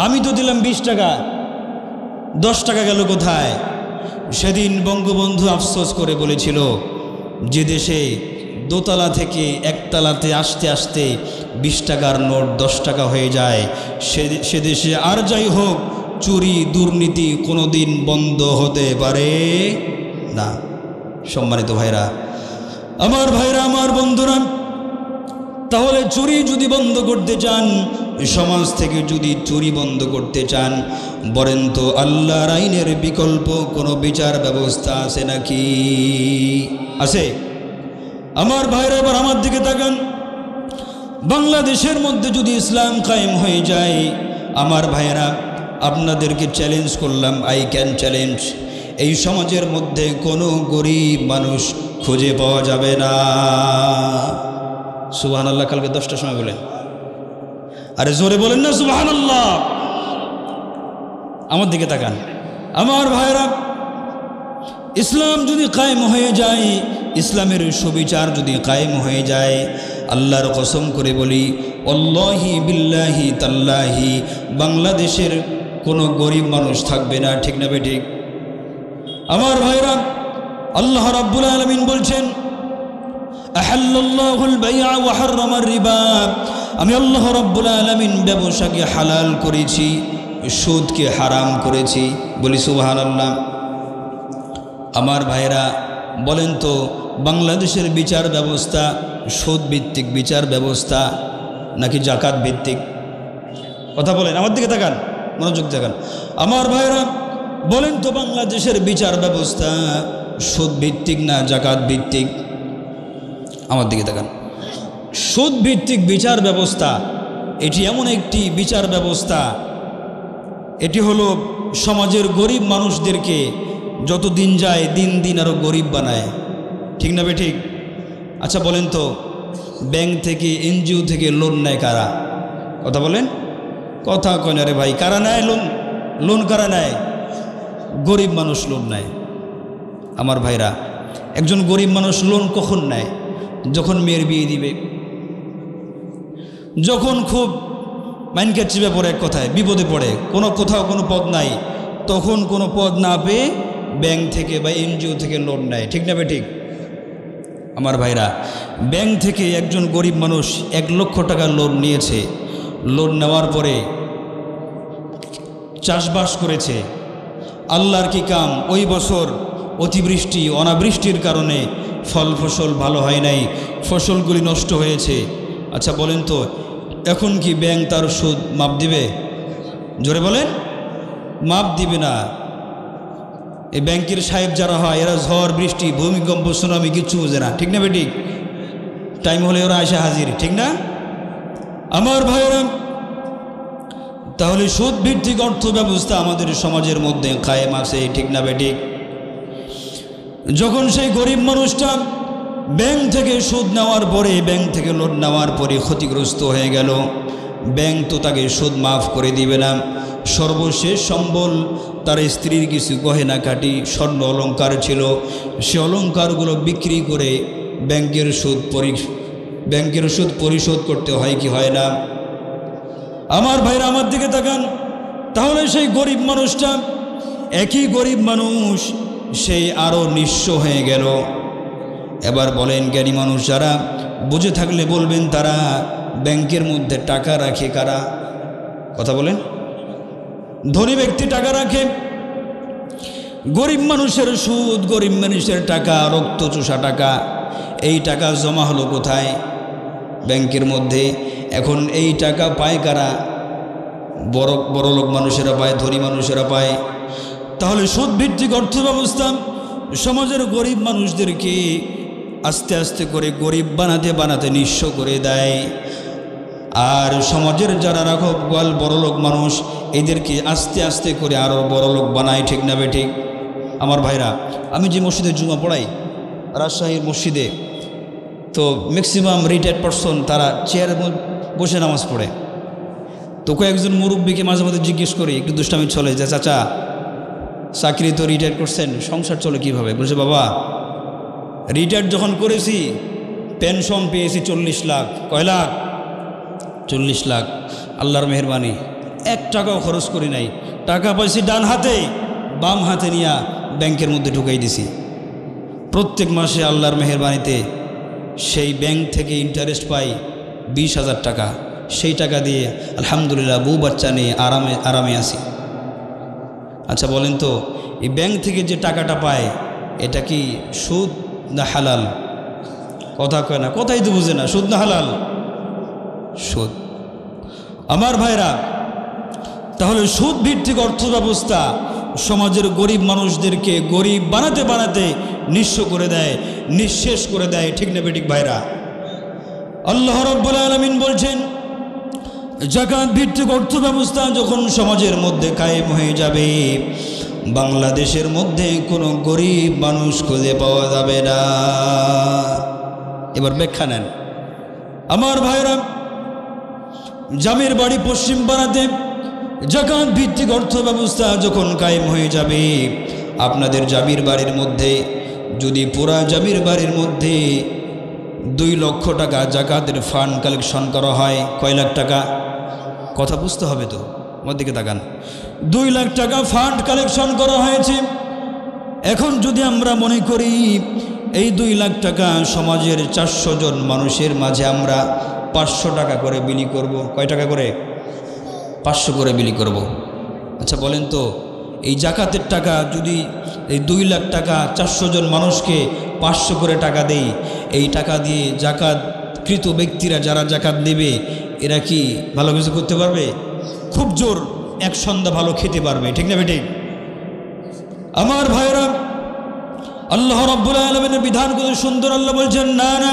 আমি তো দিলাম 20 টাকা, 10 টাকা গেল কোথায়? সেদিন বঙ্গবন্ধু আফসোস করে বলেছিল, যে দেশে দোতলা থেকে একতলাতে আসতে আসতে 20 টাকার নোট 10 টাকা হয়ে যায়, সে দেশে আর যাই হোক চুরি দুর্নীতি কোনোদিন বন্ধ হতে পারে না। সম্মানিত ভাইরা, আমার ভাইরা, আমার বন্ধুরা, তাহলে চুরি যদি বন্ধ করতে চান, সমাজ থেকে যদি চুরি বন্ধ করতে চান, বলেন তো আল্লাহর আইনের বিকল্প কোনো বিচার ব্যবস্থা আছে নাকি? আছে? আমার ভাইরা এবার আমার দিকে তাকান। বাংলাদেশের মধ্যে যদি ইসলাম কায়েম হয়ে যায়, আমার ভাইরা আপনাদেরকে চ্যালেঞ্জ করলাম, আই ক্যান চ্যালেঞ্জ, এই সমাজের মধ্যে কোনো গরিব মানুষ খুঁজে পাওয়া যাবে না। সুবহানাল্লাহ। কালকে 10টার সময় বলেন, আরে জোরে বলেন না সুবহানাল্লাহ। আমার দিকে তাকান আমার ভাইরা, ইসলাম যদি কায়েম হয়ে যায়, ইসলামের সুবিচার যদি কায়েম হয়ে যায়, আল্লাহর কসম করে বলি, আল্লাহি বিল্লাহি তাল্লাহি, বাংলাদেশের কোনো গরিব মানুষ থাকবে না। ঠিক না বেঠিক? আমার ভাইরা, আল্লাহ রাব্বুল আলামিন বলছেন, আহাল্লাল্লাহুল বাইআ ওয়া হাররামার রিবা, আমি আল্লাহ রাব্বুল আলামিন ব্যবসাকে হালাল করেছি, সুদকে হারাম করেছি। বলি সুবহানাল্লাহ। আমার ভাইরা বলেন তো, বাংলাদেশের বিচার ব্যবস্থা সুদ ভিত্তিক বিচার ব্যবস্থা নাকি জাকাত ভিত্তিক? কথা বলেন, আমার দিকে তাকান, মনোযোগ দেখান। আমার ভাইরা বলেন তো, বাংলাদেশের বিচার ব্যবস্থা সুদ ভিত্তিক না জাকাত ভিত্তিক? আমার দিকে তাকান। সুদ ভিত্তিক বিচার ব্যবস্থা, এটি এমন একটি বিচার ব্যবস্থা, এটি হলো সমাজের গরিব মানুষদেরকে যত দিন যায় দিন দিন আরও গরিব বানায়। ঠিক না বেঠিক? আচ্ছা বলেন তো, ব্যাংক থেকে এনজিও থেকে লোন নেয় কারা? কথা বলেন, কথা কয় না রে ভাই। কারা নেয় লোন? লোন কারা নেয়? গরিব মানুষ লোন নেয়। আমার ভাইরা, একজন গরিব মানুষ লোন কখন নেয়? যখন মেয়ের বিয়ে দিবে, যখন খুব মাইনকে চিপে পড়ে, এক কথায় বিপদে পড়ে, কোথাও কোনো পদ নাই, তখন কোনো পদ না পেয়ে ব্যাংক থেকে বা এনজিও থেকে লোন নেয়। ঠিক না বেঠিক? আমার ভাইরা, ব্যাংক থেকে একজন গরিব মানুষ 1 লক্ষ টাকা লোন নিয়েছে। লোন নেওয়ার পরে চাষবাস করেছে। আল্লাহর কি কাম, ওই বছর অতিবৃষ্টি অনাবৃষ্টির কারণে ফল ফসল ভালো হয় নাই, ফসলগুলি নষ্ট হয়েছে। আচ্ছা বলেন তো, এখন কি ব্যাংক তার সুদ মাপ দিবে? জোরে বলেন, মাপ দিবে না। এই ব্যাংকের সাহেব যারা হয়, এরা ঝড় বৃষ্টি ভূমিকম্প সুনামি কিচ্ছু বোঝে না, ঠিক না বেঠিক? টাইম হলে ওরা আসে হাজির, ঠিক না আমার ভাইয়েরা? তাহলে সুদ ভিত্তিক অর্থ ব্যবস্থা আমাদের সমাজের মধ্যে কায়েম আছে, ঠিক না বেঠিক? যখন সেই গরিব মানুষটা ব্যাংক থেকে সুদ নেওয়ার পরে, ব্যাংক থেকে লোন নেওয়ার পরে ক্ষতিগ্রস্ত হয়ে গেল, ব্যাংক তো তাকে সুদ মাফ করে দিবে না। সর্বশেষ সম্বল তার স্ত্রীর কিছু গহেনা কাটি স্বর্ণ অলঙ্কার ছিল, সে অলঙ্কারগুলো বিক্রি করে ব্যাংকের সুদ পরিশোধ করতে হয় কি হয় না? আমার ভাইরা আমার দিকে তাকান। তাহলে সেই গরিব মানুষটা, একই গরিব মানুষ, সেই আরও নিঃস্ব হয়ে গেল। এবার বলেন, জ্ঞানী মানুষ যারা বুঝে থাকলে বলবেন, তারা ব্যাংকের মধ্যে টাকা রাখে কারা? কথা বলেন। ধনী ব্যক্তি টাকা রাখে, গরিব মানুষের সুদ, গরিব মানুষের টাকা, রক্ত চোষা টাকা, এই টাকা জমা হলো কোথায়? ব্যাংকের মধ্যে। এখন এই টাকা পায় কারা? বড় লোক মানুষেরা পায়, ধনী মানুষেরা পায়। তাহলে সুদ ভিত্তিক অর্থ ব্যবস্থা সমাজের গরিব মানুষদেরকে আস্তে আস্তে করে গরিব বানাতে বানাতে নিঃস্ব করে দেয়। আর সমাজের যারা রাঘব গোয়াল বড়লোক মানুষ, এদেরকে আস্তে আস্তে করে আরও বড়লোক বানায়, ঠিক না বেঠিক? আমার ভাইরা, আমি যে মসজিদে জুমা পড়াই, রাজশাহীর মসজিদে, তো ম্যাক্সিমাম রিটায়ার্ড পারসন তারা চেয়ারে বসে নামাজ পড়ে। তো কয়েকজন মুরব্বীকে মাঝে মাঝে জিজ্ঞেস করি, একটু দুষ্টামি চলে, যে চাচা চাকরি তো রিটায়ার করছেন, সংসার চলে কীভাবে? বলছে, বাবা রিটায়ার যখন করেছি পেনশন পেয়েছি 40 লাখ। কয় লাখ? 40 লাখ। আল্লাহর মেহরবানি, 1 টাকাও খরচ করি নাই। টাকা পাইছি ডান হাতে, বাম হাতে নিয়ে ব্যাংকের মধ্যে ঢুকাই দিছি। প্রত্যেক মাসে আল্লাহর মেহরবানিতে সেই ব্যাংক থেকে ইন্টারেস্ট পাই 20,000 টাকা। সেই টাকা দিয়ে আলহামদুলিল্লাহ বউ বাচ্চা নিয়ে আরামে আছি। আচ্ছা বলেন তো, এই ব্যাংক থেকে যে টাকাটা পায়, এটা কি সুদ না হালাল? কথা কয় না, কথাই তো বুঝে না। সুদ না হালাল? সুদ। আমার ভাইরা, তাহলে সুদ ভিত্তিক অর্থ ব্যবস্থা সমাজের গরিব মানুষদেরকে গরিব বানাতে বানাতে নিঃস্ব করে দেয়, নিঃশেষ করে দেয়, ঠিক না বেঠিক ভাইরা? আল্লাহ রাব্বুল আলামিন বলছেন, যাকাত ভিত্তিক অর্থ ব্যবস্থা যখন সমাজের মধ্যে কায়েম হয়ে যাবে, বাংলাদেশের মধ্যে কোনো গরিব মানুষ খুঁজে পাওয়া যাবে না। এবার ব্যাখ্যা নেন আমার ভাইরা। জামির বাড়ি পশ্চিম পাড়াতে যাকাত ভিত্তিক অর্থ ব্যবস্থা যখন কায়েম হয়ে যাবে, আপনাদের জামির বাড়ির মধ্যে যদি পুরা জামির বাড়ির মধ্যে 2 লক্ষ টাকা যাকাতের ফান্ড কালেকশন করা হয়, কয় লাখ টাকা? কথা বুঝতে হবে তো, আমার দিকে তাকান। 2 লাখ টাকা ফান্ড কালেকশন করা হয়েছে। এখন যদি আমরা মনে করি এই 2 লাখ টাকা সমাজের 400 জন মানুষের মাঝে আমরা 500 টাকা করে বিলি করব। কয় টাকা করে? 500 করে বিলি করব। আচ্ছা বলেন তো, এই যাকাতের টাকা যদি এই 2 লাখ টাকা 400 জন মানুষকে 500 করে টাকা দেই, এই টাকা দিয়ে জাকাতকৃত ব্যক্তিরা যারা জাকাত দেবে, এরা কি ভালো কিছু করতে পারবে? খুব জোর এক সন্ধ্যা ভালো খেতে পারবে, ঠিক না বেঠিক? আমার ভাইরা, আল্লাহ রাব্বুল আলামিনের বিধান কত সুন্দর। আল্লাহ বলছেন, না না,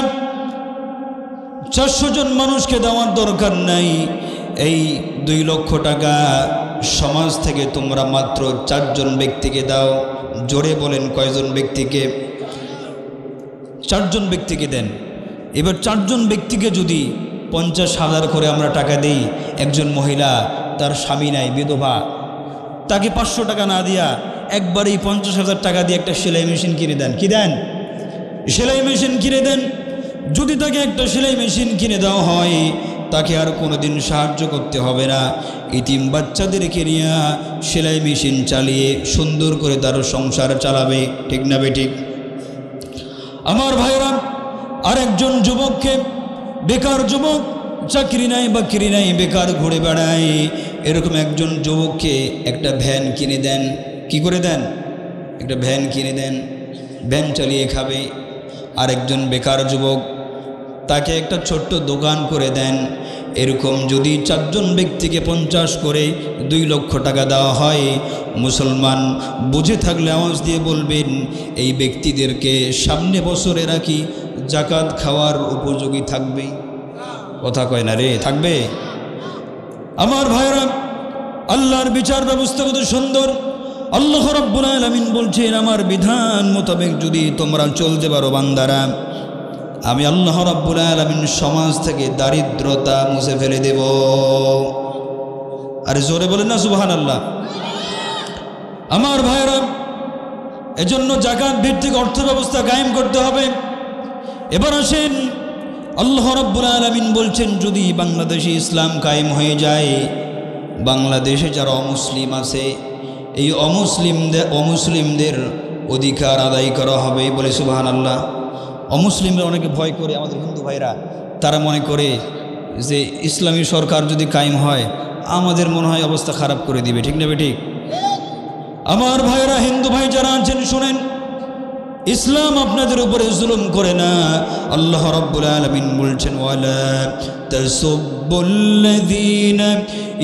400 জন মানুষকে দেওয়ার দরকার নাই। এই 2 লক্ষ টাকা সমাজ থেকে তোমরা মাত্র 4 জন ব্যক্তিকে দাও। জোরে বলেন, কয়জন ব্যক্তিকে? 4 জন ব্যক্তিকে দেন। এবার 4 জন ব্যক্তিকে যদি 50,000 করে আমরা টাকা দেই, একজন মহিলা তার স্বামী নাই, বিধবা, তাকে 500 টাকা না দিয়া একবারেই 50,000 টাকা দিয়ে একটা সেলাই মেশিন কিনে দেন। কি দেন? সেলাই মেশিন কিনে দেন। যদি তাকে একটা সেলাই মেশিন কিনে দেওয়া হয়, তাকে আর কোনোদিন সাহায্য করতে হবে না। ইতিম বাচ্চাদেরকে নিয়ে সেলাই মেশিন চালিয়ে সুন্দর করে তার সংসার চালাবে, ঠিক না বেঠিক? আমার ভাইরা, আরেকজন যুবককে, বেকার যুবক, চাকরি নাই বাকরি নাই, বেকার ঘুরে বেড়ায়, এরকম একজন যুবককে একটা ভ্যান কিনে দেন। কি করে দেন? একটা ভ্যান কিনে দেন, ভ্যান চালিয়ে খাবে। আরেকজন বেকার যুবক, তাকে একটা ছোট্ট দোকান করে দেন। এরকম যদি 4 জন ব্যক্তিকে 50 করে 2 লক্ষ টাকা দেওয়া হয়, মুসলমান বুঝে থাকলে আওয়াজ দিয়ে বলবেন, এই ব্যক্তিদেরকে সামনে বছরে রাখি জাকাত খাওয়ার উপযোগী থাকবে। কথা কয় না রে, থাকবে? আমার ভাইরা, আল্লাহর বিচার ব্যবস্থা কত সুন্দর। আল্লাহ রাব্বুল আলামিন বলছেন, আমার বিধান মোতাবেক যদি তোমরা চলতে পারো বান্দারা, আমি আল্লাহ রাব্বুল আলামিন সমাজ থেকে দারিদ্রতা মুছে ফেলে দেব। আরে জোরে বলেন না সুবহানাল্লাহ। আমার ভাইরা, এজন্য যাকাত ভিত্তিক অর্থ ব্যবস্থা কায়েম করতে হবে। এবার আসেন, আল্লাহ রাব্বুল আলামিন বলছেন, যদি বাংলাদেশে ইসলাম কায়েম হয়ে যায়, বাংলাদেশে যারা অমুসলিম আছে, এই অমুসলিমদের অধিকার আদায় করা হবে। বলে সুবহানাল্লাহ। অমুসলিমরা অনেকে ভয় করে, আমাদের হিন্দু ভাইরা, তারা মনে করে যে ইসলামী সরকার যদি কায়েম হয় আমাদের মনে হয় অবস্থা খারাপ করে দিবে। ঠিক না বেঠিক? আমার ভাইরা, হিন্দু ভাই যারা আছেন শুনেন, ইসলাম আপনাদের উপরে জুলুম করে না। আল্লাহ রাব্বুল আলামিন বলছেন, ওয়ালা তাসুবুল্লাযীনা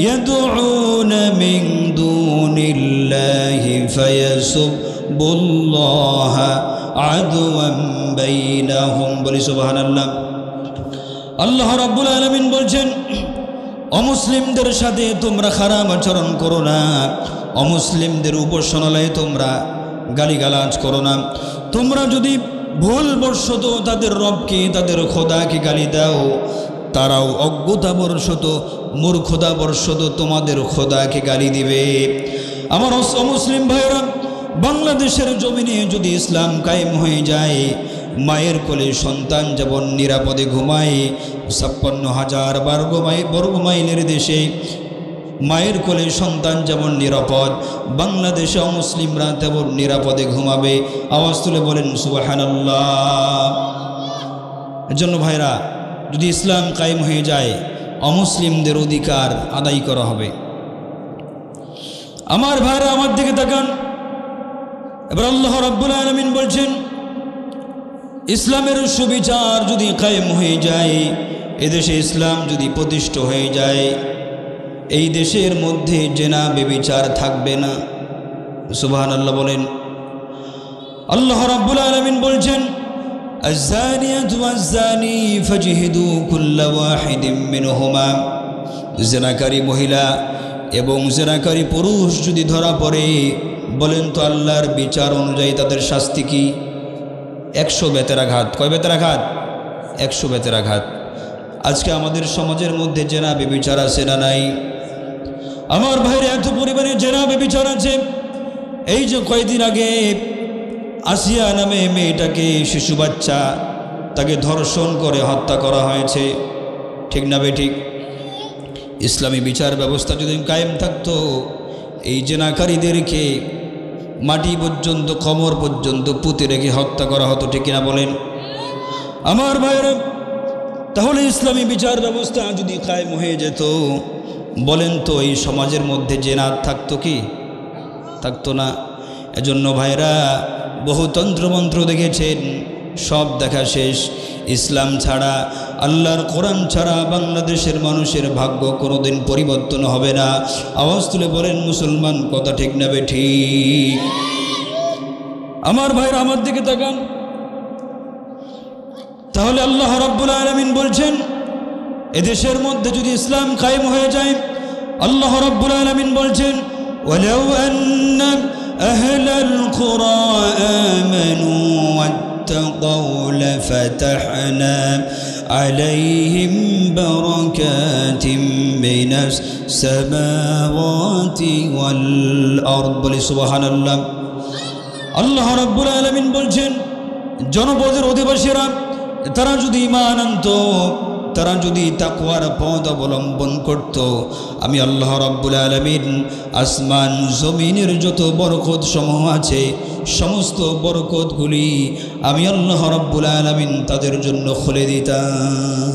ইয়াদউনা মিন দুনিল্লাহি ফায়াসুবুল্লাহা আদওয়ান বাইনাহুম। বলি সুবহানাল্লাহ। আল্লাহ রাব্বুল আলামিন বলছেন, অমুসলিমদের সাথে তোমরা খারাপ আচরণ করো না, অমুসলিমদের উপাসনালয়ে তোমরা গালিগালাজ করো না। তোমরা যদি ভুলবশত তাদের রবকে, তাদের খোদাকে গালি দাও, তারাও অজ্ঞতাবশত, মূর্খতাবশত তোমাদের খোদাকে গালি দিবে। আমার অমুসলিম ভাইরা, বাংলাদেশের জমিনে যদি ইসলাম কায়েম হয়ে যায়, মায়ের কোলে সন্তান যেমন নিরাপদে ঘুমায়, 56,000 বর্গ মাইলের দেশে মায়ের কোলে সন্তান যেমন নিরাপদ, বাংলাদেশে অমুসলিমরা তেমন নিরাপদে ঘুমাবে। আওয়াজ তুলে বলেন সুবহানাল্লাহ। এজন্য ভাইরা, যদি ইসলাম কায়েম হয়ে যায়, অমুসলিমদের অধিকার আদায় করা হবে। আমার ভাইরা, আমার দিকে তাকান। এবার আল্লাহ রাব্বুল আলামিন বলছেন, ইসলামের সুবিচার যদি কায়েম হয়ে যায়, এদেশে ইসলাম যদি প্রতিষ্ঠিত হয়ে যায়, এই দেশের মধ্যে জেনা ব্যভিচার থাকবে না। সুবহানাল্লাহ বলেন। আল্লাহ রাব্বুল আলামিন বলছেন, আয-যানিয়াতু ওয়াজ-যানি ফাজহিদু কুল্লা ওয়াহিদিম মিনহুমা। জেনাকারী মহিলা এবং জেনাকারী পুরুষ যদি ধরা পড়ে, বলেন তো আল্লাহর বিচার অনুযায়ী তাদের শাস্তি কি? 100 বেতের আঘাত। কয় বেতের আঘাত? 100 বেতের আঘাত। আজকে আমাদের সমাজের মধ্যে জেনা ব্যভিচার আছে না নাই? আমার ভাইরা, এত পরিমাণে জেনা ব্যভিচার আছে। এই যে কয়েকদিন আগে আসিয়া নামে মেয়েটাকে, শিশু বাচ্চা, তাকে ধর্ষণ করে হত্যা করা হয়েছে। ঠিক না বেঠিক? ইসলামী বিচার ব্যবস্থা যদি কায়েম থাকতো, এই জেনাকারীদেরকে মাটি পর্যন্ত, কোমর পর্যন্ত পুঁতে রেখে হত্যা করা হতো। ঠিক কিনা বলেন? আমার ভাইরা, তাহলে ইসলামী বিচার ব্যবস্থা যদি কায়েম হয়ে যেত, বলেন তো এই সমাজের মধ্যে জেনা থাকতো কি? থাকতো না। এজন্য ভাইরা, বহু তন্ত্রমন্ত্র দেখেছেন, সব দেখা শেষ। ইসলাম ছাড়া, আল্লাহর কোরআন ছাড়া বাংলাদেশের মানুষের ভাগ্য কোনোদিন পরিবর্তন হবে না। আওয়াজ তুলে বলেন মুসলমান, কথা ঠিক না বেঠিক? আমার ভাইরা, আমার দিকে তাকান। তাহলে আল্লাহ রাব্বুল আলামিন বলছেন, এদেশের মধ্যে যদি ইসলাম কায়েম হয়ে যায়, আল্লাহ রাব্বুল আলামিন বলছেন, ওয়ালাউ আন্না আহলাল কুরা আমানু ওয়াত্তাকাউ লাফাতাহনা আলাইহিম বারাকাতিম মিনাস সামাওয়াতি ওয়াল আরদ। বলি সুবহানাল্লাহ। আল্লাহ রাব্বুল আলামিন বলছেন, জনপদের অধিবাসীরা তারা যদি ঈমান আনত, তারা যদি তাকওয়ার পথ অবলম্বন করত, আমি আল্লাহ রাব্বুল আলামিন আসমান জমিনের যত বরকত সমূহ আছে সমস্ত বরকতগুলি আমি আল্লাহ রাব্বুল আলামিন তাদের জন্য খুলে দিতাম।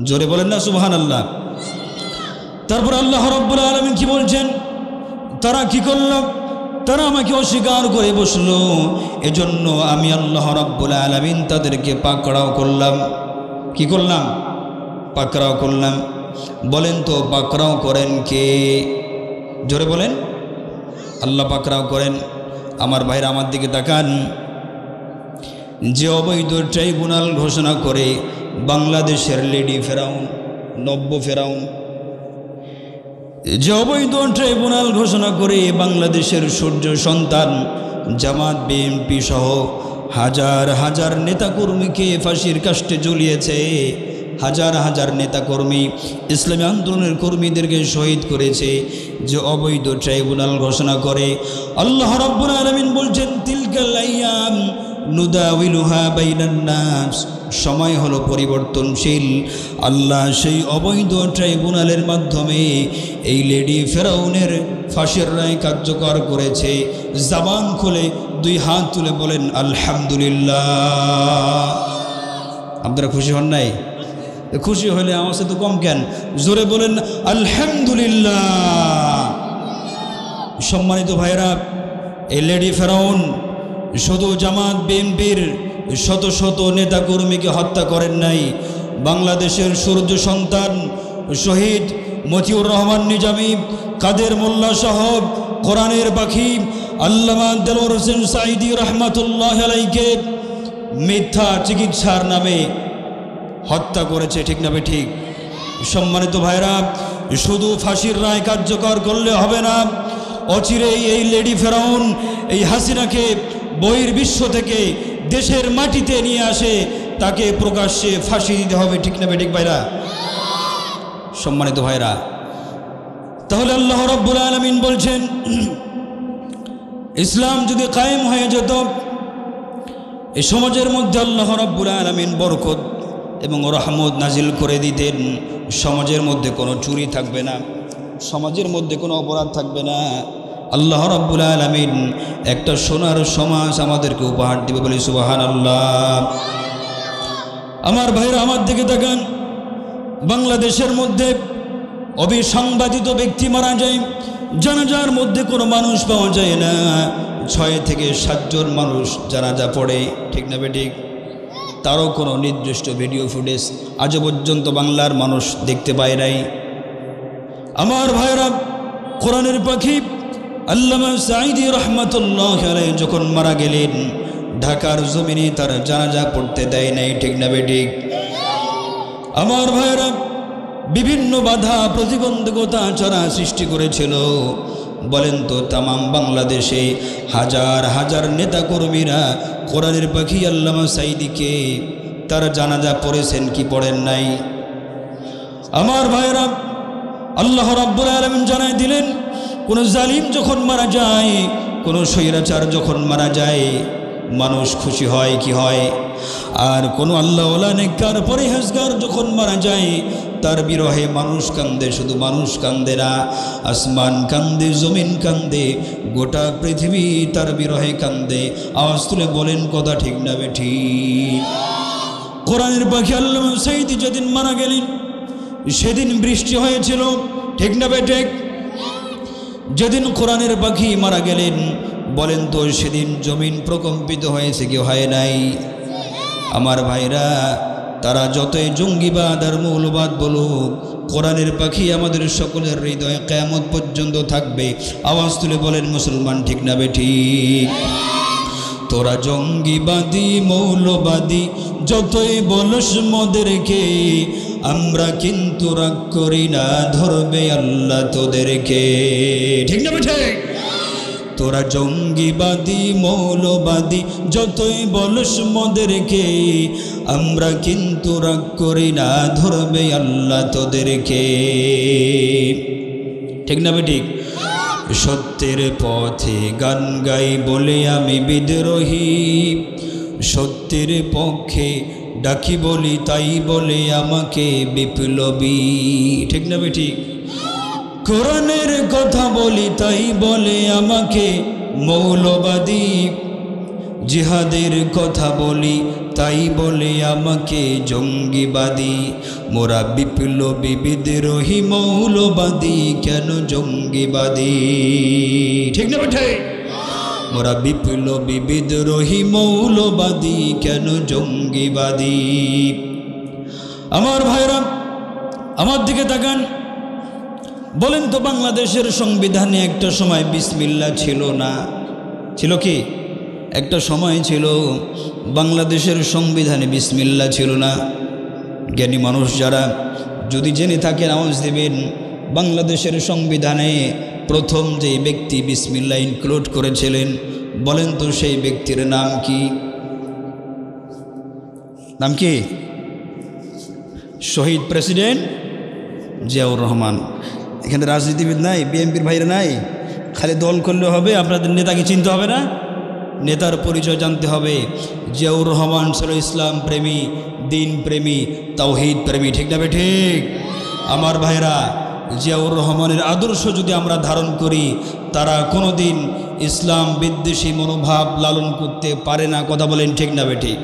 জোরে বলেন না সুবহানাল্লাহ। তারপর আল্লাহ রাব্বুল আলামিন কি বলছেন? তারা কি করল? তারা আমাকে অস্বীকার করে বসলো, এজন্য আমি আল্লাহ রাব্বুল আলামিন তাদেরকে পাকড়াও করলাম। কি করলাম? পাকড়াও করলাম। বলেন তো পাকড়াও করেন কে? জোরে বলেন। আল্লাহ পাকড়াও করেন। আমার ভাইরা আমার দিকে তাকান। যে অবৈধ ট্রাইব্যুনাল ঘোষণা করে বাংলাদেশের লেডি ফেরাউন, নব্য ফেরাউন, যে অবৈধ ট্রাইব্যুনাল ঘোষণা করে বাংলাদেশের সূর্য সন্তান জামাত বিএনপি সহ হাজার হাজার নেতাকর্মীকে ফাঁসির কাস্টে ঝুলিয়েছে, হাজার হাজার নেতাকর্মী ইসলামী আন্দোলনের কর্মীদেরকে শহীদ করেছে, যে অবৈধ ট্রাইব্যুনাল ঘোষণা করে, আল্লাহ রাব্বুল আলামিন বলছেন তিলকাল আইয়াম নুদাউিলুহা বাইনান নাস, সময় হলো পরিবর্তনশীল। আল্লাহ সেই অবৈধ ট্রাইব্যুনালের মাধ্যমে এই লেডি ফেরাউনের ফাঁসির রায় কার্যকর করেছে। জবান খুলে দুই হাত তুলে বলেন আলহামদুলিল্লাহ। আপনারা খুশি হন নাই? খুশি হলে আমার সাথে কম কেন? জোরে বলেন আলহামদুলিল্লাহ। সম্মানিত ভাইরা, এই লেডি ফেরাউন শুধু জামাত বিএনপির শত শত নেতাকর্মীকে হত্যা করেন নাই, বাংলাদেশের সূর্য সন্তান শহীদ মতিউর রহমান নিজামী, কাদের মোল্লা সহ কোরআনের পাখি আল্লামা দেলোয়ার হোসেন সাঈদী রহমাতুল্লাহ আলাইকে মিথ্যা চিকিৎসার নামে হত্যা করেছে। ঠিক না ঠিক? সম্মানিত ভাইরা, শুধু ফাঁসির রায় কার্যকর করলে হবে না, অচিরেই এই লেডি ফেরাউন এই হাসিনাকে বহির্বিশ্ব থেকে দেশের মাটিতে নিয়ে আসে, তাকে প্রকাশ্যে ফাঁসি দিতে হবে। ঠিক না ঠিক ভাইরা? সম্মানিত ভাইরা, তাহলে আল্লাহ রাব্বুল আলামিন বলছেন ইসলাম যদি কায়েম হয়ে যেত, এই সমাজের মধ্যে আল্লাহ রাব্বুল আলামিন বরকত এবং রহমত নাজিল করে দিতেন। সমাজের মধ্যে কোনো চুরি থাকবে না, সমাজের মধ্যে কোনো অপরাধ থাকবে না। আল্লাহ রাব্বুল আলামিন একটা সোনার সমাজ আমাদেরকে উপহার দিবে, বলি সুবহানাল্লাহ। আমার ভাইরা আমার দিকে তাকান। বাংলাদেশের মধ্যে অবিসংবাদিত ব্যক্তি মারা যায়, জানাজার মধ্যে কোনো মানুষ পাওয়া যায় না, 6 থেকে 7 জন মানুষ জানাজা পড়ে। ঠিক না বেঠিক? তারও কোনো নির্দিষ্ট ভিডিও ফুটেজ আজও পর্যন্ত বাংলার মানুষ দেখতে পায় নাই। আমার ভাইরা, কোরআনের পাখি আল্লামা সাঈদী রহমাতুল্লাহ আলাইহি যখন মারা গেলেন, ঢাকার জমিনে তার জানাজা পড়তে দেয় নাই। ঠিক না বেঠিক? আমার ভাইরা, বিভিন্ন বাধা প্রতিবন্ধকতা যারা সৃষ্টি করেছিল, বলেন তো তামাম বাংলাদেশে হাজার হাজার নেতাকর্মীরা কোরআনের পাখি আল্লামা সাঈদীকে তারা জানাজা পড়েছেন কি পড়েন নাই? আমার ভাইরা, আল্লাহ রাব্বুল আলামিন জানাই দিলেন, কোন জালিম যখন মারা যায়, কোন স্বৈরাচার যখন মারা যায়, মানুষ খুশি হয় কি হয়? আর কোন আল্লাহওয়ালা নেককার পরহেজগার যখন মারা যায়, তার বিরহে মানুষ কান্দে। শুধু মানুষ কান্দে না, আসমান কান্দে, জমিন কান্দে, গোটা পৃথিবী তার বিরহে কান্দে। আওয়াজ তুলে বলেন কথা ঠিক না বেঠিক? কোরআনের পাখি আল্লামা সাঈদী যেদিন মারা গেলেন, সেদিন বৃষ্টি হয়েছিল। ঠিক না বেঠিক? যেদিন কোরআনের পাখি মারা গেলেন, বলেন তো সেদিন জমিন প্রকম্পিত হয়েছে কি হয় নাই? আমার ভাইরা, তারা যতই জঙ্গিবাদ আর মৌলবাদ বলুক, কোরআনের পাখি আমাদের সকলের হৃদয়ে কিয়ামত পর্যন্ত থাকবে। আওয়াজ তুলে বলেন মুসলমান ঠিক না বেঠিক? তোরা জঙ্গিবাদী মৌলবাদী যতই বলস মোদেরকে, আমরা কিন্তু রাগ করি না, ধরবে আল্লাহ তোদেরকে। ঠিক না বেঠিক? তোরা জঙ্গিবাদী মৌলবাদী যতই বলস মোদেরকে, আমরা কিন্তু রাগ করি না, ধরবে আল্লাহ তোদেরকে। ঠিক না বেঠিক? সত্যের পথে গান গাই বলে আমি বিদ্রোহী, সত্যের পক্ষে ডাকি বলি তাই বলে আমাকে বিপ্লবী। ঠিক না বেঠিক? কোরআনের কথা বলি তাই বলে আমাকে মৌলবাদী, জিহাদের কথা বলি তাই বলে আমাকে জঙ্গিবাদী। মোরা বিপ্লবী বিদ্রোহী মৌলবাদী, কেন জঙ্গিবাদী? ঠিক না বেঠে? মোরা বিপ্লবী বিদ্রোহী মৌলবাদী, কেন জঙ্গিবাদী? আমার ভাইরা, আমার দিকে তাকান। বলেন তো, বাংলাদেশের সংবিধানে একটা সময় বিসমিল্লাহ ছিল না? ছিল কি? একটা সময় ছিল বাংলাদেশের সংবিধানে বিসমিল্লাহ ছিল না। জ্ঞানী মানুষ যারা যদি জেনে থাকেন আওয়াজ দেবেন। বাংলাদেশের সংবিধানে প্রথম যে ব্যক্তি বিসমিল্লাহ ইনক্লুড করেছিলেন, বলেন তো সেই ব্যক্তির নাম কি? নাম কি? শহীদ প্রেসিডেন্ট জিয়াউর রহমান। এখানে রাজনীতিবিদ নাই, বিএনপির ভাইরা নাই। খালি দল করলে হবে? আপনাদের নেতাকে চিনতে হবে না? নেতার পরিচয় জানতে হবে। জিয়াউর রহমান ছিল ইসলাম প্রেমী, দিন প্রেমী, তাওহীদ প্রেমী। ঠিক না ঠিক? আমার ভাইরা, জিয়াউর রহমানের আদর্শ যদি আমরা ধারণ করি, তারা কোনো দিন ইসলাম বিদ্বেষী মনোভাব লালন করতে পারে না। কথা বলেন ঠিক না ঠিক?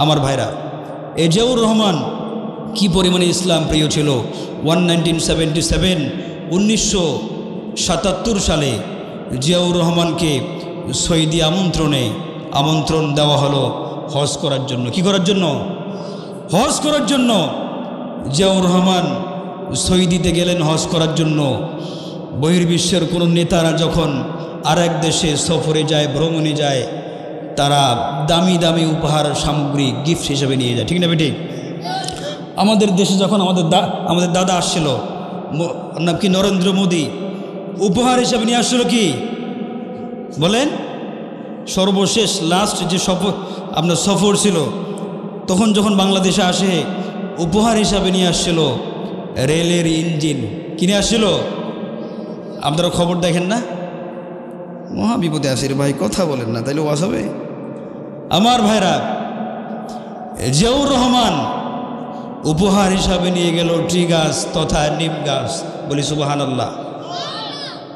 আমার ভাইরা, এই জিয়াউর রহমান কি পরিমাণে ইসলাম প্রিয় ছিল। 1977 সালে জিয়াউর রহমানকে সৌদি আমন্ত্রণ দেওয়া হলো হজ করার জন্য। কি করার জন্য? হজ করার জন্য। জিয়াউর রহমান সৌদিতে গেলেন হজ করার জন্য। বহির্বিশ্বের কোনো নেতারা যখন আরেক দেশে সফরে যায়, ভ্রমণে যায়, তারা দামি দামি উপহার সামগ্রী গিফট হিসেবে নিয়ে যায়। ঠিক না বেঠিক? আমাদের দেশে যখন আমাদের দাদা আসছিল, নাম কি, নরেন্দ্র মোদী, উপহার হিসেবে নিয়ে আসছিল কি বলেন? সর্বশেষ লাস্ট যে আপনার সফর ছিল, তখন যখন বাংলাদেশে আসে, উপহার হিসাবে নিয়ে আসছিল রেলের ইঞ্জিন। কিনে আসছিল? আপনারা খবর দেখেন না? মহা বিপদে আসির ভাই, কথা বলেন না, তাইলে ওয়াজ হবে? আমার ভাইরা, জিয়াউর রহমান উপহার হিসাবে নিয়ে গেল ট্রি গাছ তথা নিম গাছ। বলি সুবহানাল্লাহ।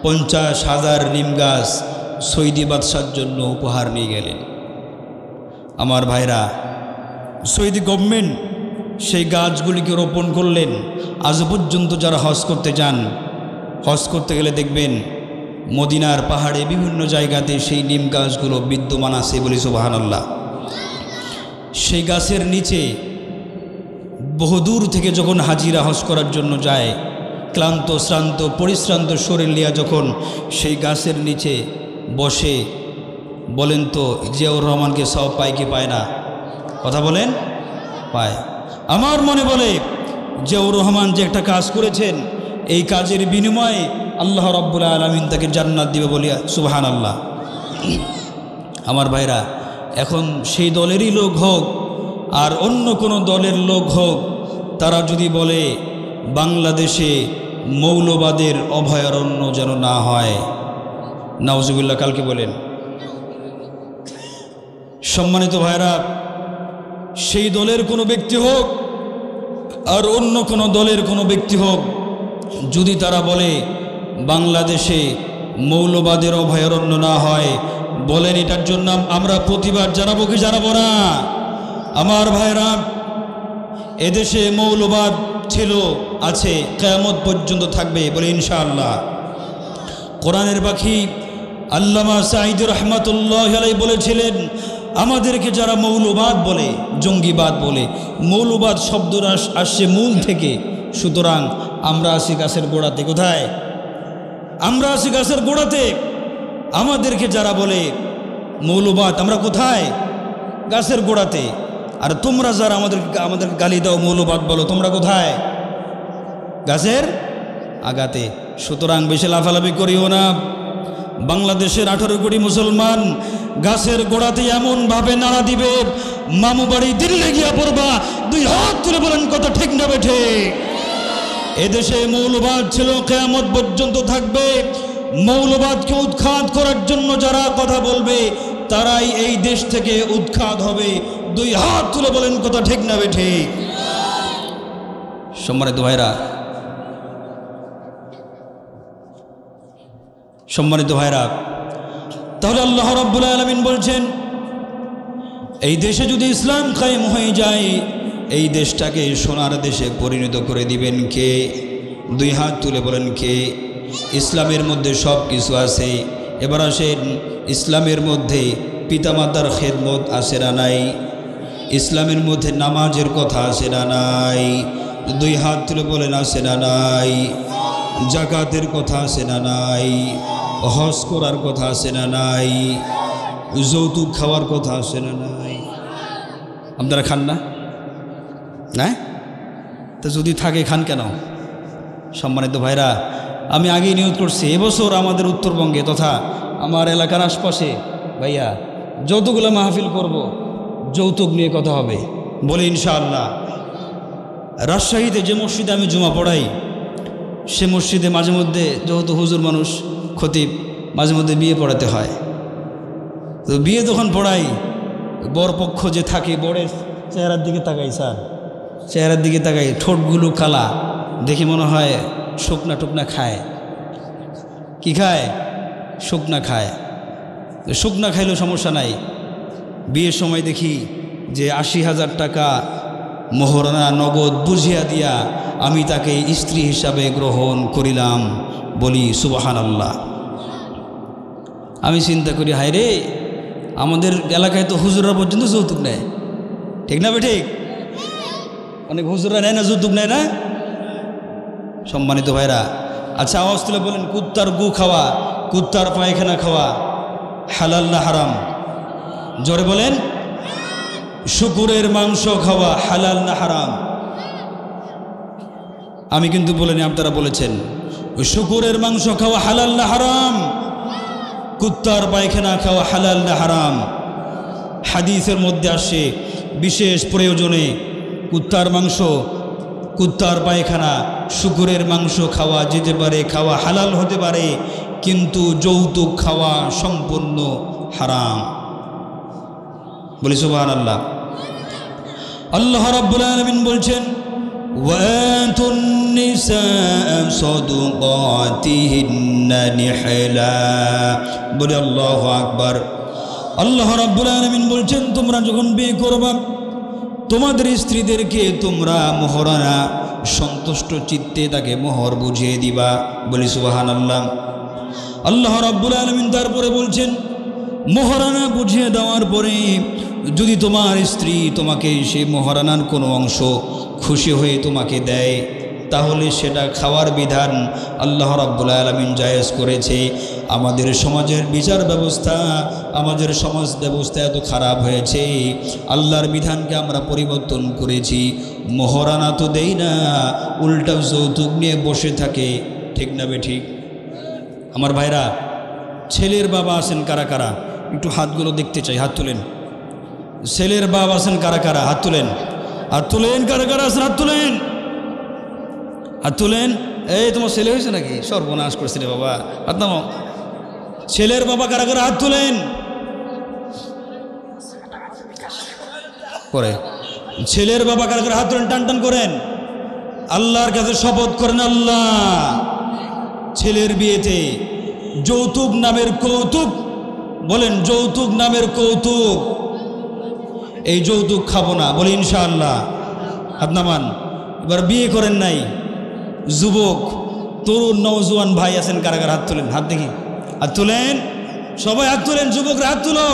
50,000 নিম গাছ সৌদি বাদশার জন্য উপহার নিয়ে গেলেন। আমার ভাইরা, সৌদি গভর্নমেন্ট সেই গাছগুলিকে রোপণ করলেন। আজ পর্যন্ত যারা হজ করতে যান, হজ করতে গেলে দেখবেন মদিনার পাহাড়ে বিভিন্ন জায়গাতে সেই নিম গাছগুলো বিদ্যমান আছে। বলি সুবহানাল্লাহ। সেই গাছের নিচে বহুদূর থেকে যখন হাজিরা হজ করার জন্য যায়, ক্লান্ত শ্রান্ত পরিশ্রান্ত শরীর নিয়ে যখন সেই গাছের নিচে বসে, বলেন তো জিয়াউর রহমানকে সব পায় কি পায় না? কথা বলেন, পায়। আমার মনে বলে জিয়াউর রহমান যে একটা কাজ করেছেন, এই কাজের বিনিময়ে আল্লাহ রাব্বুল আলামিন তাকে জান্নাত দিবে। বলিয়া সুবহানাল্লাহ। আমার ভাইরা, এখন সেই দলেরই লোক হোক আর অন্য কোনো দলের লোক হোক, তারা যদি বলে বাংলাদেশে মৌলবাদের অভয়ারণ্য যেন না হয়, নাউজুবিল্লাহ, কালকে বলেন। সম্মানিত ভাইরা, সেই দলের কোনো ব্যক্তি হোক আর অন্য কোনো দলের কোনো ব্যক্তি হোক, যদি তারা বলে বাংলাদেশে মৌলবাদের অভয়ারণ্য না হয়, বলেন এটার জন্য আমরা প্রতিবাদ জানাবো কি জানাবো না? আমার ভাইরা, এদেশে মৌলবাদ ছিল, আছে, কিয়ামত পর্যন্ত থাকবে। বলে ইনশাআল্লাহ। কোরআনের পাখি আল্লামা সাঈদী রাহমাতুল্লাহ আলাইহি বলেছিলেন, আমাদেরকে যারা মৌলবাদ বলে, জঙ্গিবাদ বলে, মৌলবাদ শব্দ আসছে মূল থেকে। সুতরাং আমরা আছি গাছের গোড়াতে। কোথায়? আমরা আছি গাছের গোড়াতে। আমাদেরকে যারা বলে মৌলবাদ, আমরা কোথায়? গাছের গোড়াতে। আর তোমরা যারা আমাদের গালি দাও, মৌলবাদ বলো, তোমরা কোথায়? গাছের আগাতে। সুতরাং বেশি লাফালাফি করিও না। বাংলাদেশের 18 কোটি মুসলমান গাছের গোড়াতে এমনভাবে নাড়া দিবে, মামু বাড়ি দিল্লি গিয়া পড়বা। 2 হাত তুলে বলেন, কথা ঠিক না বেঠে? এদেশে মৌলবাদ ছিল, কিয়ামত পর্যন্ত থাকবে। মৌলবাদকে উৎখাত করার জন্য যারা কথা বলবে, তারাই এই দেশ থেকে উৎখাত হবে। 2 হাত তুলে বলেন, কথা ঠিক না বেঠে? সম্মানিত ভাইরা, তাহলে আল্লাহ রাব্বুল আলামিন বলছেন এই দেশে যদি ইসলাম কায়েম হয়ে যায় এই দেশটাকে সোনার দেশে পরিণত করে দিবেন কে? দুই হাত তুলে বলেন কে? ইসলামের মধ্যে সব কিছু আছে। এবার আসেন, ইসলামের মধ্যে পিতামাতার খেদমত আছে না নাই? ইসলামের মধ্যে নামাজের কথা আছে না নাই? দুই হাত তুলে বলেন আছে না নাই? জাকাতের কথা আছে না নাই? হজ করার কথা আছে না নাই? যৌতুক খাওয়ার কথা আছে না নাই? আপনারা খান না? না তো যদি থাকে খান কেন? সম্মানিত ভাইরা, আমি আগেই নিয়োগ করছি এবছর আমাদের উত্তরবঙ্গে তথা আমার এলাকার আশপাশে ভাইয়া যৌতুকগুলো মাহফিল করব, যৌতুক নিয়ে কথা হবে বলে ইনশাআল্লাহ। রাজশাহীতে যে মসজিদে আমি জুমা পড়াই সে মসজিদে মাঝে মধ্যে যেহেতু হুজুর মানুষ খতিব মাঝে মধ্যে বিয়ে পড়াতে হয়। তো বিয়ে যখন পড়াই বরপক্ষ যে থাকে বরের চেহারার দিকে তাকাই, স্যার চেহারার দিকে তাকাই, ঠোঁটগুলো কালা দেখে মনে হয় শুকনা টুকনা খায়। কি খায়? শুকনা খায়। শুকনা খাইলেও সমস্যা নাই। বিয়ের সময় দেখি যে ৮০,০০০ টাকা মোহরানা নগদ বুঝিয়া দিয়া আমি তাকে স্ত্রী হিসাবে গ্রহণ করিলাম। বলি সুবহানাল্লাহ। আমি চিন্তা করি হায় রে, আমাদের এলাকায় তো হুজুররা পর্যন্ত যৌতুক নেয়, ঠিক না? ঠিক, অনেক হুজুররা নেয় না, যৌতুক নেয় না? সম্মানিত ভাইরা, আচ্ছা আওয়াজ তুলে বলেন, কুত্তার গু খাওয়া, কুত্তার পায়খানা খাওয়া হালাল না হারাম? জোরে বলেন। শুকুরের মাংস খাওয়া হালাল না হারাম? আমি কিন্তু বলিনি, আপনারা বলেছেন। শুকুরের মাংস খাওয়া হালাল না হারাম? কুত্তার পায়খানা খাওয়া হালাল না হারাম? হাদিসের মধ্যে আসে বিশেষ প্রয়োজনে কুত্তার মাংস, কুত্তার পায়খানা, শুকুরের মাংস খাওয়া যেতে পারে, খাওয়া হালাল হতে পারে, কিন্তু যৌতুক খাওয়া সম্পূর্ণ হারাম। বলি সুবহানাল্লাহ। আল্লাহ রাব্বুল আলামিন বলছেন ওয়াতুন নিসা সাদুকাতিহিন্না নিহলা। বলি আল্লাহু আকবার। আল্লাহ রাব্বুল আলামিন বলছেন তোমরা যখন বিয়ে করবা তোমাদের স্ত্রীদেরকে তোমরা মোহরানা সন্তুষ্ট চিত্তে তাকে মোহর বুঝিয়ে দিবা। বলি সুবহানাল্লাহ। আল্লাহ রাব্বুল আলামিন তারপরে বলছেন মোহরানা বুঝিয়ে দেওয়ার পরে যদি তোমার স্ত্রী তোমাকে সেই মোহরানার কোনো অংশ খুশি হয়ে তোমাকে দেয় তাহলে সেটা খাওয়ার বিধান আল্লাহ রাব্বুল আলামিন জায়েজ করেছে। আমাদের সমাজের বিচার ব্যবস্থা, আমাদের সমাজ ব্যবস্থা এত খারাপ হয়েছে, আল্লাহর বিধানকে আমরা পরিবর্তন করেছি। মোহরানা তো দেই না, উল্টা যৌতুক নিয়ে বসে থাকে, ঠিক না ঠিক? আমার ভাইরা, ছেলের বাবা আছেন কারা কারা? একটু হাতগুলো দেখতে চাই, হাত তুলেন। ছেলের বাবা আছেন কারা কারা? হাত তুলেন, হাত তুলেন। কারা কারা আছেন? হাত তুলেন, হাত তুলেন। এই তোমার ছেলে হয়েছে নাকি? সর্বনাশ করছিলে বাবা, হাত নামাও। ছেলের বাবা কারা কারা? হাত তুলেন। করে ছেলের বাবা কারা কারা? হাত তুলেন, টান টান করেন। আল্লাহর কাছে শপথ করেন, আল্লাহ ছেলের বিয়েতে যৌতুক নামের কৌতুক, বলেন যৌতুক নামের কৌতুক, এই যৌতুক খাবো না। বলি ইনশাআল্লাহ। হাত নামান। এবার বিয়ে করেন নাই যুবক, তরুণ নওজোয়ান ভাই আছেন কারা কারা? হাত তুলেন, হাত দেখি, হাত তুলেন। সবাই হাত তুলেন, যুবকরা হাত তুলো।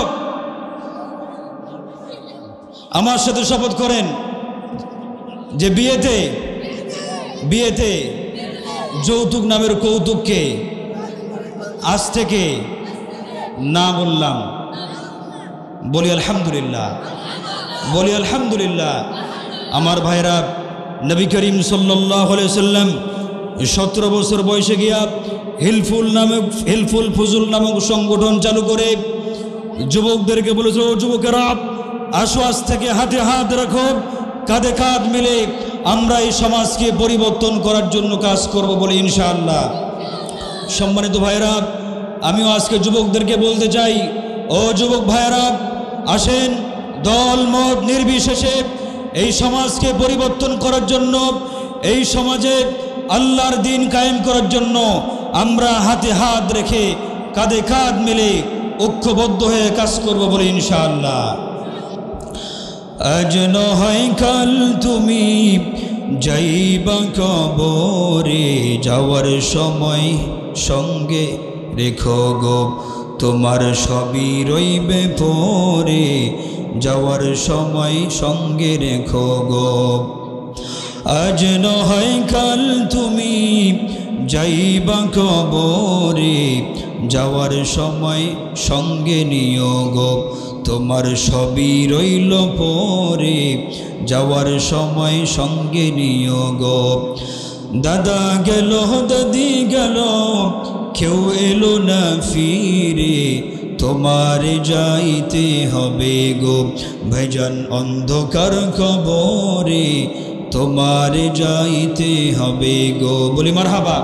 আমার সাথে শপথ করেন যে বিয়েতে যৌতুক নামের কৌতুককে আজ থেকে না বললাম। বলি আলহামদুলিল্লাহ, বলি আলহামদুলিল্লাহ। আমার ভাইরা, নবী করিম সাল্লাল্লাহু আলাইহি সাল্লাম 17 বছর বয়সে গিয়া হিলফুল ফুজুল নামক সংগঠন চালু করে যুবকদেরকে বলেছিল, ও যুবকেরা আসো, আজ থেকে হাতে হাত রাখো, কাঁধে কাঁধ মিলে আমরা এই সমাজকে পরিবর্তন করার জন্য কাজ করব বলে ইনশাআল্লাহ। সম্মানিত ভাইরা, আমিও আজকে যুবকদেরকে বলতে চাই, ও যুবক ভাইরা আসেন, দল মত নির্বিশেষে এই সমাজকে পরিবর্তন করার জন্য, এই সমাজে আল্লাহর দ্বীন কায়েম করার জন্য আমরা হাতে হাত রেখে কাঁধে কাঁধ মিলে ঐক্যবদ্ধ হয়ে কাজ করব বলে ইনশাআল্লাহ। আজ নয় কাল তুমি যাইবা কবরে, যাওয়ার সময় সঙ্গে রেখো গো তোমার সবই রইবে পরে, যাওয়ার সময় সঙ্গে রেখো গো। আজ নয় কাল তুমি যাইবা কবরে, যাওয়ার সময় সঙ্গে নিও গো তোমার সবই রইল পরে, যাওয়ার সময় সঙ্গে নিও গো। দাদা গেল দাদি গেল কেউ এলো না ফিরে, তোমার যাইতে হবে গো ভাইজান অন্ধকার কবরে, তোমার যাইতে হবে গো। বলি মারহাবা।